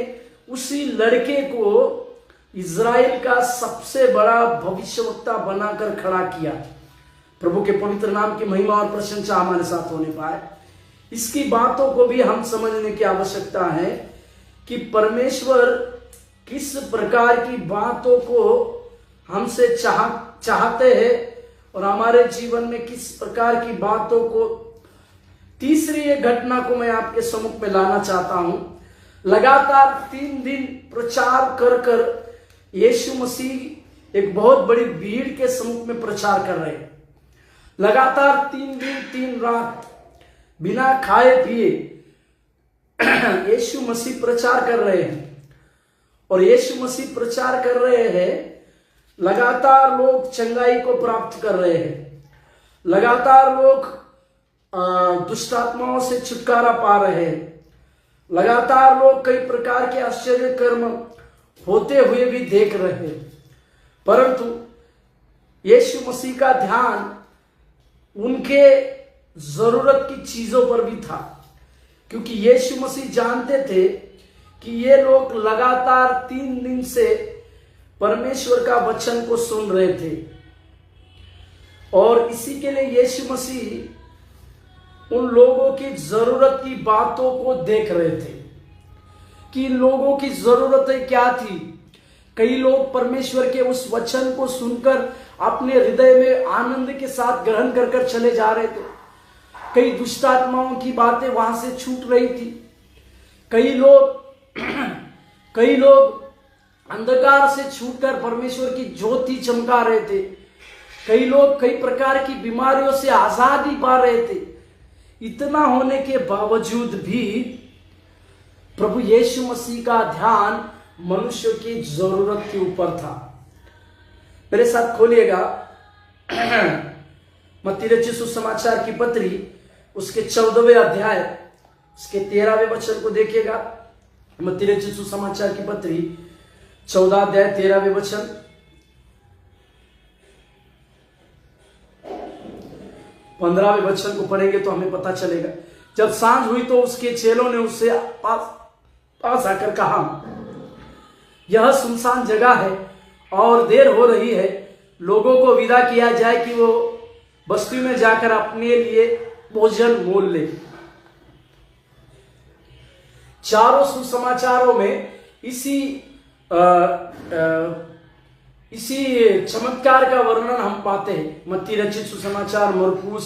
उसी लड़के को इज़राइल का सबसे बड़ा भविष्यवक्ता बनाकर खड़ा किया। प्रभु के पवित्र नाम की महिमा और प्रशंसा हमारे साथ होने पाए। इसकी बातों को भी हम समझने की आवश्यकता है कि परमेश्वर किस प्रकार की बातों को हमसे चाहते हैं और हमारे जीवन में किस प्रकार की बातों को। तीसरी एक घटना को मैं आपके सम्मुख में लाना चाहता हूं। लगातार 3 दिन प्रचार कर यीशु मसीह एक बहुत बड़ी भीड़ के सम्मुख में प्रचार कर रहे हैं। लगातार 3 दिन 3 रात बिना खाए पिए यीशु मसीह प्रचार कर रहे हैं, और यीशु मसीह प्रचार कर रहे हैं। लगातार लोग चंगाई को प्राप्त कर रहे हैं, लगातार लोग दुष्ट आत्माओं से छुटकारा पा रहे हैं, लगातार लोग कई प्रकार के आश्चर्य कर्म होते हुए भी देख रहे हैं, परंतु यीशु मसीह का ध्यान उनके जरूरत की चीजों पर भी था, क्योंकि यीशु मसीह जानते थे कि ये लोग लगातार 3 दिन से परमेश्वर का वचन को सुन रहे थे, और इसी के लिए यीशु मसीह उन लोगों की जरूरत की बातों को देख रहे थे कि इन लोगों की जरूरतें क्या थी। कई लोग परमेश्वर के उस वचन को सुनकर अपने हृदय में आनंद के साथ ग्रहण कर चले जा रहे थे। कई दुष्ट आत्माओं की बातें वहां से छूट रही थी। कई लोग अंधकार से छूटकर परमेश्वर की ज्योति चमका रहे थे। कई लोग कई प्रकार की बीमारियों से आजादी पा रहे थे। इतना होने के बावजूद भी प्रभु यीशु मसीह का ध्यान मनुष्य की जरूरत के ऊपर था। मेरे साथ खोलिएगा मत्ती रचित सुसमाचार की पत्री, उसके 14वें अध्याय, उसके 13वें वचन को देखिएगा। मत्ती रचित सुसमाचार की पत्री 14 अध्याय 13वें वचन। पंद्रहवें वचन को पढ़ेंगे तो हमें पता चलेगा। जब सांझ हुई तो उसके चेलों ने उससे पास आकर कहा, यह सुनसान जगह है और देर हो रही है, लोगों को विदा किया जाए कि वो बस्ती में जाकर अपने लिए भोजन मोल ले। चारों सुसमाचारों में इसी चमत्कार का वर्णन हम पाते हैं मत्ती रचित सुसमाचार, मरकुस,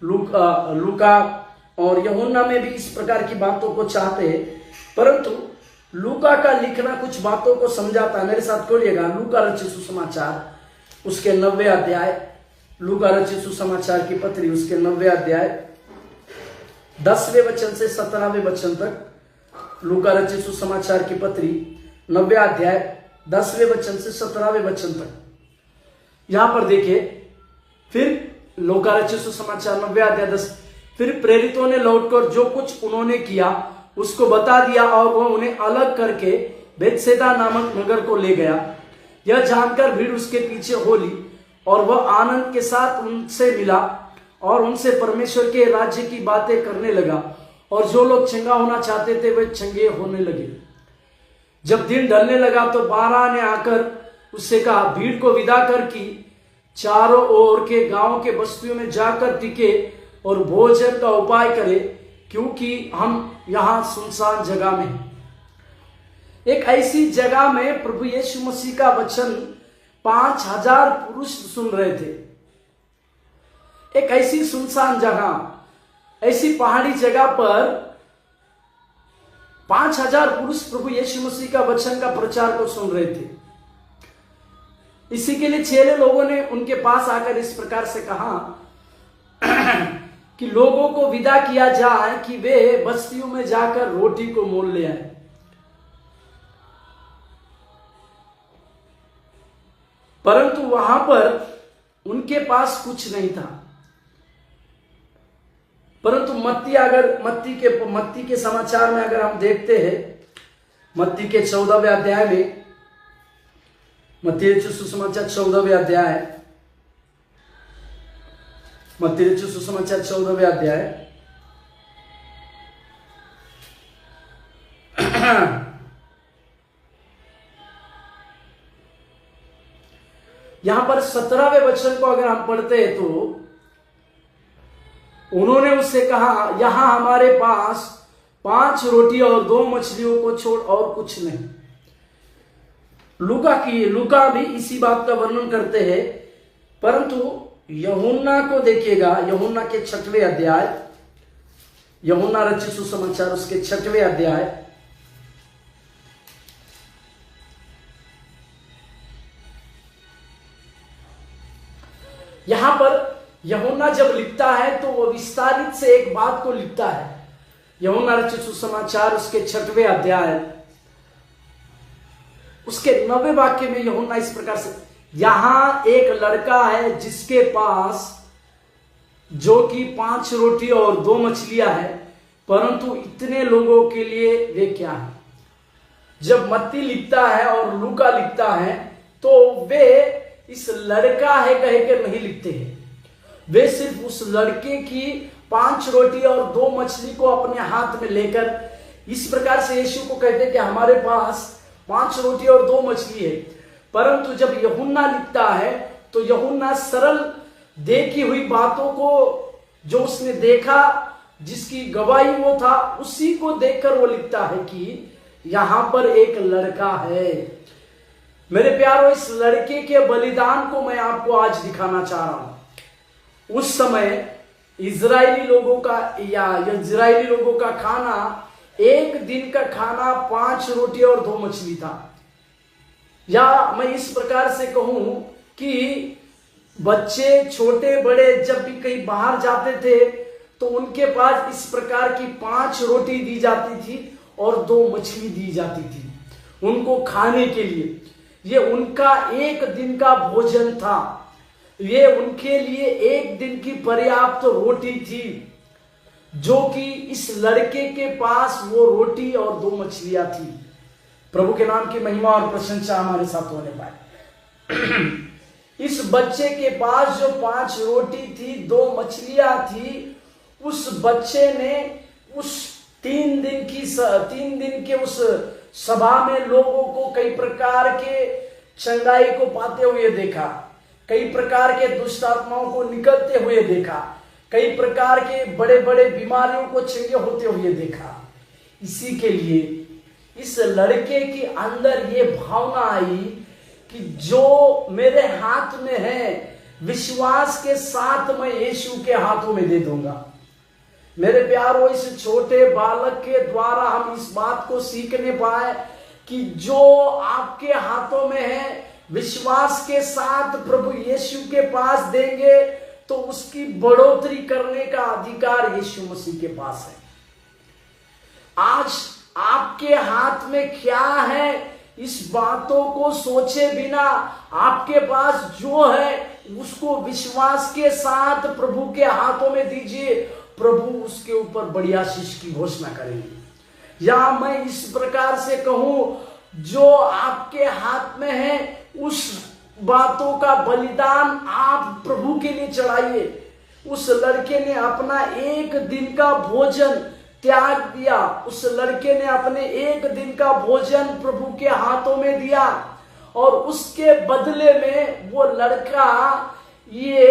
लूका और यूहन्ना में भी इस प्रकार की बातों को चाहते हैं। परंतु लूका का लिखना कुछ बातों को समझाता है। मेरे साथ खोलिएगा लूका रचित सुसमाचार उसके 90वें अध्याय, लूका रचित सुसमाचार की पत्री उसके 90वें अध्याय 10वें वचन से 17वें वचन तक। लूका रचित सुसमाचार की पत्री 90वें अध्याय 10वें वचन से 17वें वचन तक। यहां पर देखिए, फिर लूका रचित सुसमाचार 90वें अध्याय 10, फिर प्रेरितों ने लौटकर जो कुछ उन्होंने किया उसको बता दिया और वह उन्हें अलग करके बेतसैदा नामक नगर को ले गया। यह जानकर भीड़ उसके पीछे हो ली और वह आनंद के साथ उनसे मिला और उनसे परमेश्वर के राज्य की बातें करने लगा। और जो लोग चंगा होना चाहते थे वे चंगे होने लगे। जब दिन ढलने लगा तो 12 ने आकर उससे कहा, भीड़ को विदा कर कि चारों ओर के गांव के बस्तियों में जाकर टिके और भोजन का उपाय करे, क्योंकि हम यहां सुनसान जगह में हैं। एक ऐसी जगह में प्रभु यीशु मसीह का वचन 5000 पुरुष सुन रहे थे। एक ऐसी सुनसान जगह, ऐसी पहाड़ी जगह पर 5000 पुरुष प्रभु यीशु मसीह का वचन का प्रचार को सुन रहे थे। इसी के लिए चेले लोगों ने उनके पास आकर इस प्रकार से कहा कि लोगों को विदा किया जाए कि वे बस्तियों में जाकर रोटी को मोल ले आए। परंतु वहां पर उनके पास कुछ नहीं था। परंतु मत्ती के समाचार में अगर हम देखते हैं, मत्ती के 14वें अध्याय में, मत्ती रचित सुसमाचार 14वें अध्याय, मत्ती रचित सुसमाचार 14वें अध्याय यहां पर 17वें वचन को अगर हम पढ़ते हैं तो उन्होंने उससे कहा, यहां हमारे पास 5 रोटी और 2 मछलियों को छोड़ और कुछ नहीं। लूका भी इसी बात का वर्णन करते हैं। परंतु यूहन्ना को देखिएगा, यूहन्ना के 6वें अध्याय, यूहन्ना रचित सुसमाचार उसके 6वें अध्याय यहां पर यूहन्ना जब लिखता है तो वो विस्तारित से एक बात को लिखता है। यूहन्ना रचित सुसमाचार उसके 6वें अध्याय उसके 9वें वाक्य में यूहन्ना इस प्रकार से, यहां एक लड़का है जिसके पास जो कि 5 रोटी और 2 मछलियां है, परंतु इतने लोगों के लिए वे क्या है। जब मत्ती लिखता है और लूका लिखता है तो वे इस लड़का है कहकर नहीं लिखते हैं। वे सिर्फ उस लड़के की 5 रोटी और 2 मछली को अपने हाथ में लेकर इस प्रकार से यीशु को कहते हैं कि हमारे पास 5 रोटी और 2 मछली है। परंतु जब यूहन्ना लिखता है तो यूहन्ना सरल देखी हुई बातों को, जो उसने देखा, जिसकी गवाही वो था, उसी को देखकर वो लिखता है कि यहां पर एक लड़का है। मेरे प्यारों, इस लड़के के बलिदान को मैं आपको आज दिखाना चाह रहा हूं। उस समय इजरायली लोगों का खाना, एक दिन का खाना 5 रोटी और 2 मछली था। या मैं इस प्रकार से कहूं कि बच्चे छोटे बड़े जब भी कहीं बाहर जाते थे तो उनके पास इस प्रकार की 5 रोटी दी जाती थी और 2 मछली दी जाती थी उनको खाने के लिए। ये उनका एक दिन का भोजन था। ये उनके लिए एक दिन की पर्याप्त रोटी थी, जो कि इस लड़के के पास वो रोटी और 2 मछलियां थी। प्रभु के नाम की महिमा और प्रशंसा हमारे साथ होने पाए। इस बच्चे के पास जो 5 रोटी थी, 2 मछलियां थी, उस बच्चे ने उस 3 दिन के उस सभा में लोगों को कई प्रकार के चंगाई को पाते हुए देखा, कई प्रकार के दुष्ट आत्माओं को निकलते हुए देखा, कई प्रकार के बड़े बड़े बीमारियों को चंगे होते हुए देखा। इसी के लिए इस लड़के के अंदर ये भावना आई कि जो मेरे हाथ में है, विश्वास के साथ मैं यीशु के हाथों में दे दूंगा। मेरे प्यारो, इस छोटे बालक के द्वारा हम इस बात को सीखने पाए कि जो आपके हाथों में है, विश्वास के साथ प्रभु यीशु के पास देंगे तो उसकी बढ़ोतरी करने का अधिकार यीशु मसीह के पास है। आज आपके हाथ में क्या है, इस बातों को सोचे बिना आपके पास जो है उसको विश्वास के साथ प्रभु के हाथों में दीजिए। प्रभु उसके ऊपर बड़ी आशीष की घोषणा करेंगे। या मैं इस प्रकार से कहूं, जो आपके हाथ में है उस बातों का बलिदान आप प्रभु के लिए चढ़ाइए। उस लड़के ने अपना एक दिन का भोजन त्याग दिया। उस लड़के ने अपने एक दिन का भोजन प्रभु के हाथों में दिया और उसके बदले में वो लड़का ये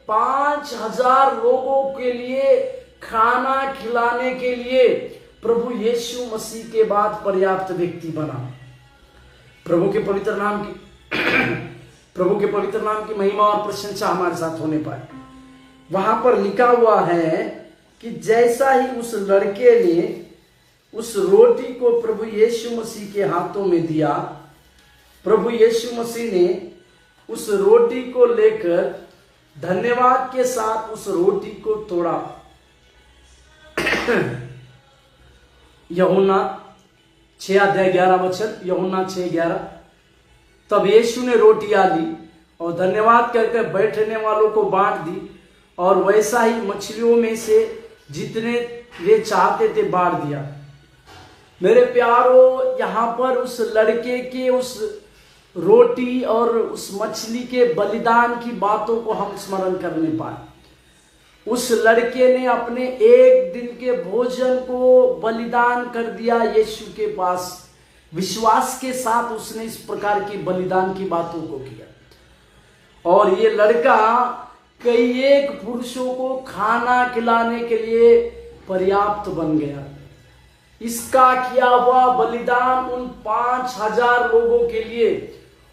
5000 लोगों के लिए खाना खिलाने के लिए प्रभु यीशु मसीह के बाद पर्याप्त व्यक्ति बना। प्रभु के पवित्र नाम की महिमा और प्रशंसा हमारे साथ होने पाए। वहां पर लिखा हुआ है कि जैसा ही उस लड़के ने उस रोटी को प्रभु यीशु मसीह के हाथों में दिया, प्रभु यीशु मसीह ने उस रोटी को लेकर धन्यवाद के साथ उस रोटी को तोड़ा। यूहन्ना 6:11 यूहन्ना 6:11। तब यीशु ने रोटियां ली और धन्यवाद करके बैठने वालों को बांट दी और वैसा ही मछलियों में से जितने वे चाहते थे बांट दिया। मेरे प्यारो, यहां पर उस लड़के के उस रोटी और उस मछली के बलिदान की बातों को हम स्मरण करने पाए। उस लड़के ने अपने एक दिन के भोजन को बलिदान कर दिया यीशु के पास। विश्वास के साथ उसने इस प्रकार की बलिदान की बातों को किया और ये लड़का कई एक पुरुषों को खाना खिलाने के लिए पर्याप्त बन गया। इसका किया हुआ बलिदान उन 5000 लोगों के लिए,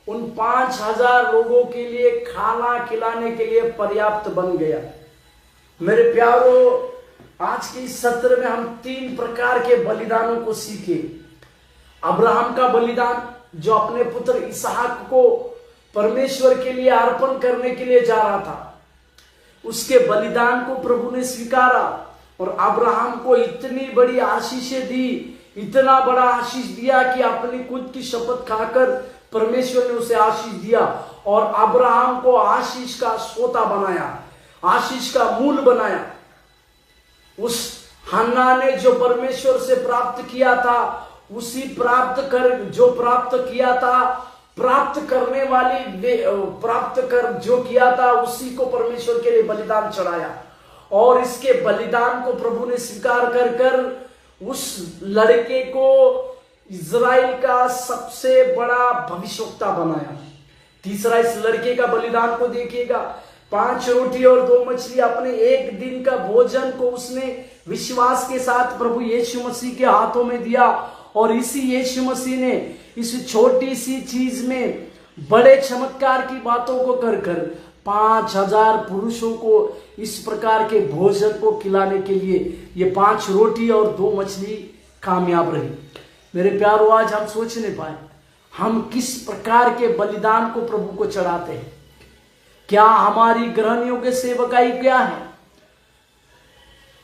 उन 5000 लोगों के लिए खाना खिलाने के लिए पर्याप्त बन गया। मेरे प्यारो, आज के इस सत्र में हम 3 प्रकार के बलिदानों को सीखे। अब्राहम का बलिदान, जो अपने पुत्र इसहाक को परमेश्वर के लिए अर्पण करने के लिए जा रहा था, उसके बलिदान को प्रभु ने स्वीकारा और अब्राहम को इतनी बड़ी आशीषें दी, इतना बड़ा आशीष दिया कि अपनी खुद की शपथ खाकर परमेश्वर ने उसे आशीष दिया और अब्राहम को आशीष का श्रोता बनाया, आशीष का मूल बनाया। उस हन्ना ने जो परमेश्वर से प्राप्त किया था, उसी जो प्राप्त किया था, प्राप्त कर जो किया था उसी को परमेश्वर के लिए बलिदान चढ़ाया और इसके बलिदान को प्रभु ने स्वीकार कर उस लड़के को इज़राइल का सबसे बड़ा भविष्यवक्ता बनाया। तीसरा, इस लड़के का बलिदान को देखिएगा। 5 रोटी और 2 मछली, अपने एक दिन का भोजन को उसने विश्वास के साथ प्रभु यीशु मसीह के हाथों में दिया और इसी यीशु मसीह ने इस छोटी सी चीज में बड़े चमत्कार की बातों को कर 5000 पुरुषों को इस प्रकार के भोजन को खिलाने के लिए ये 5 रोटी और 2 मछली कामयाब रही। मेरे प्यारों, आज हम सोचने पाए हम किस प्रकार के बलिदान को प्रभु को चढ़ाते हैं। क्या हमारी ग्रहणियों के सेवकाई क्या है?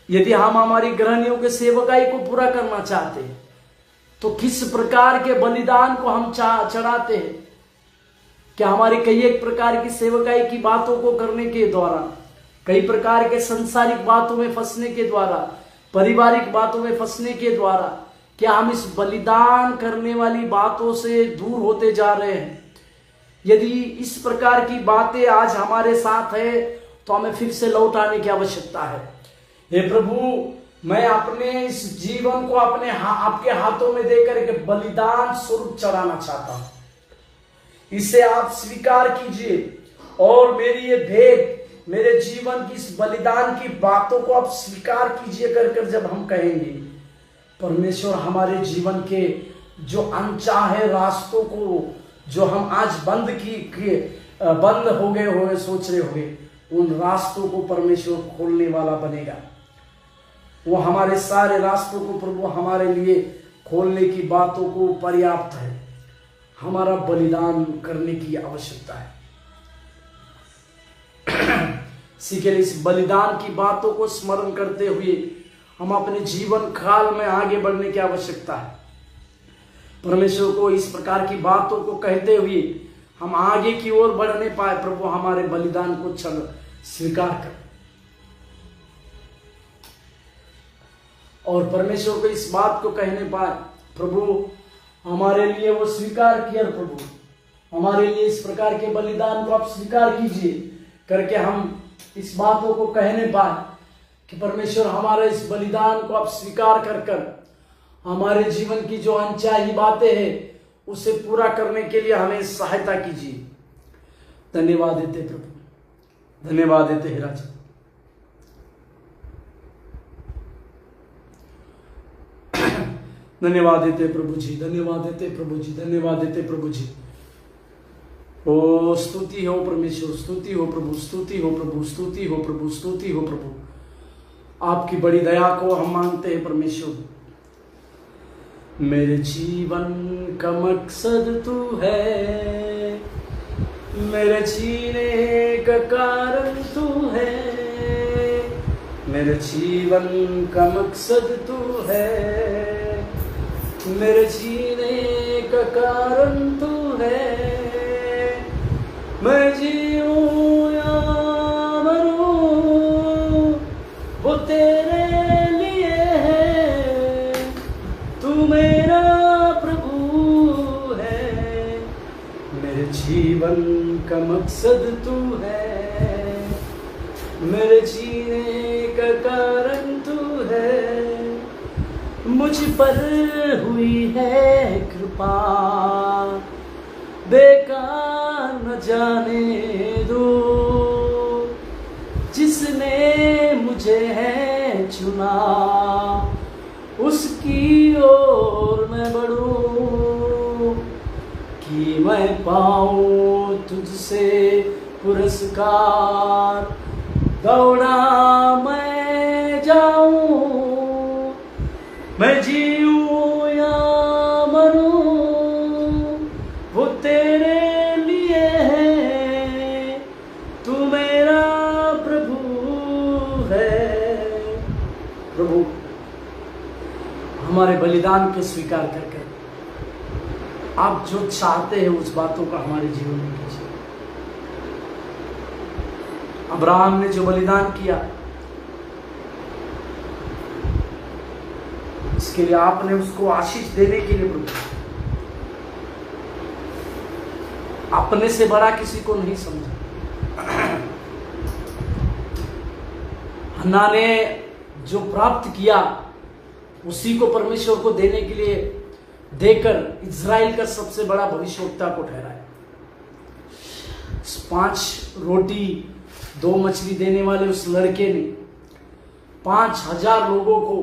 यदि हम हमारी ग्रहणियों के सेवकाई को पूरा करना चाहते हैं तो किस प्रकार के बलिदान को हम चढ़ाते हैं? क्या हमारी कई एक प्रकार की सेवकाई की बातों को करने के द्वारा, कई प्रकार के सांसारिक बातों में फंसने के द्वारा, पारिवारिक बातों में फंसने के द्वारा, क्या हम इस बलिदान करने वाली बातों से दूर होते जा रहे हैं? यदि इस प्रकार की बातें आज हमारे साथ है तो हमें फिर से लौट आने की आवश्यकता है। हे प्रभु, मैं अपने इस जीवन को आपके हाथों में देकर एक बलिदान स्वरूप चढ़ाना चाहता हूं। इसे आप स्वीकार कीजिए और मेरी ये भेद, मेरे जीवन की इस बलिदान की बातों को आप स्वीकार कीजिए कर जब हम कहेंगे, परमेश्वर हमारे जीवन के जो अनचाहे रास्तों को जो हम आज बंद हो गए सोच रहे होंगे, उन रास्तों को परमेश्वर खोलने वाला बनेगा। वो हमारे सारे रास्तों को प्रभु हमारे लिए खोलने की बातों को पर्याप्त है। हमारा बलिदान करने की आवश्यकता है। इसी के लिए इस बलिदान की बातों को स्मरण करते हुए हम अपने जीवन काल में आगे बढ़ने की आवश्यकता है। परमेश्वर को इस प्रकार की बातों को कहते हुए हम आगे की ओर बढ़ने पाए। प्रभु हमारे बलिदान को स्वीकार कर, और परमेश्वर को इस बात को कहने पाए, प्रभु हमारे लिए वो स्वीकार किया। प्रभु हमारे लिए इस प्रकार के बलिदान को आप स्वीकार कीजिए करके हम इस बातों को कहने पाए कि परमेश्वर हमारे इस बलिदान को आप स्वीकार कर हमारे जीवन की जो अनचाही बातें हैं उसे पूरा करने के लिए हमें सहायता कीजिए। धन्यवाद देते प्रभु, धन्यवाद देते हैं राजा। धन्यवाद देते प्रभु जी, धन्यवाद देते प्रभु जी, धन्यवाद देते प्रभु जी। ओ स्तुति हो परमेश्वर, स्तुति हो प्रभु, स्तुति हो प्रभु, स्तुति हो प्रभु, स्तुति हो प्रभु। आपकी बड़ी दया को हम मांगते हैं परमेश्वर। मेरे जीवन का मकसद तू है, मेरे जीने का कारण तू है, मेरे जीवन का मकसद तू है, मेरे जीने का कारण तू है। मैं जीऊं या मरूं वो तेरे लिए है, तू मेरा प्रभु है, मेरे जीवन का मकसद तू है, मेरे जीने का कारण तू है। मुझ पर हुई है कृपा, बेकार न जाने दो, जिसने मुझे है चुना उसकी ओर मैं बढ़ूं, कि मैं पाऊं तुझसे पुरस्कार, दौड़ा मैं जाऊं, मैं जीऊं या मरूं वो तेरे लिए है, तू मेरा प्रभु है। प्रभु हमारे बलिदान को स्वीकार करके आप जो चाहते हैं उस बातों का हमारे जीवन में कीजिए। अब्राहम ने जो बलिदान किया, इसके लिए आपने उसको आशीष देने के लिए प्रभु अपने से बड़ा किसी को नहीं समझा। हन्ना ने जो प्राप्त किया उसी को परमेश्वर को देने के लिए देकर इज़राइल का सबसे बड़ा भविष्यवक्ता को ठहराया। 5 रोटी 2 मछली देने वाले उस लड़के ने 5000 लोगों को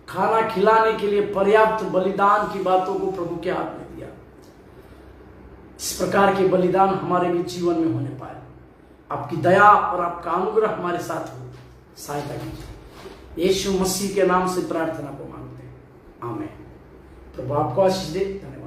खाना खिलाने के लिए पर्याप्त बलिदान की बातों को प्रभु के हाथ में दिया। इस प्रकार के बलिदान हमारे भी जीवन में होने पाए। आपकी दया और आपका अनुग्रह हमारे साथ हो, सहायता कीजिए। यीशु मसीह के नाम से प्रार्थना को मांगते हैं, आमीन। प्रभु आपको आशीष दे। धन्यवाद।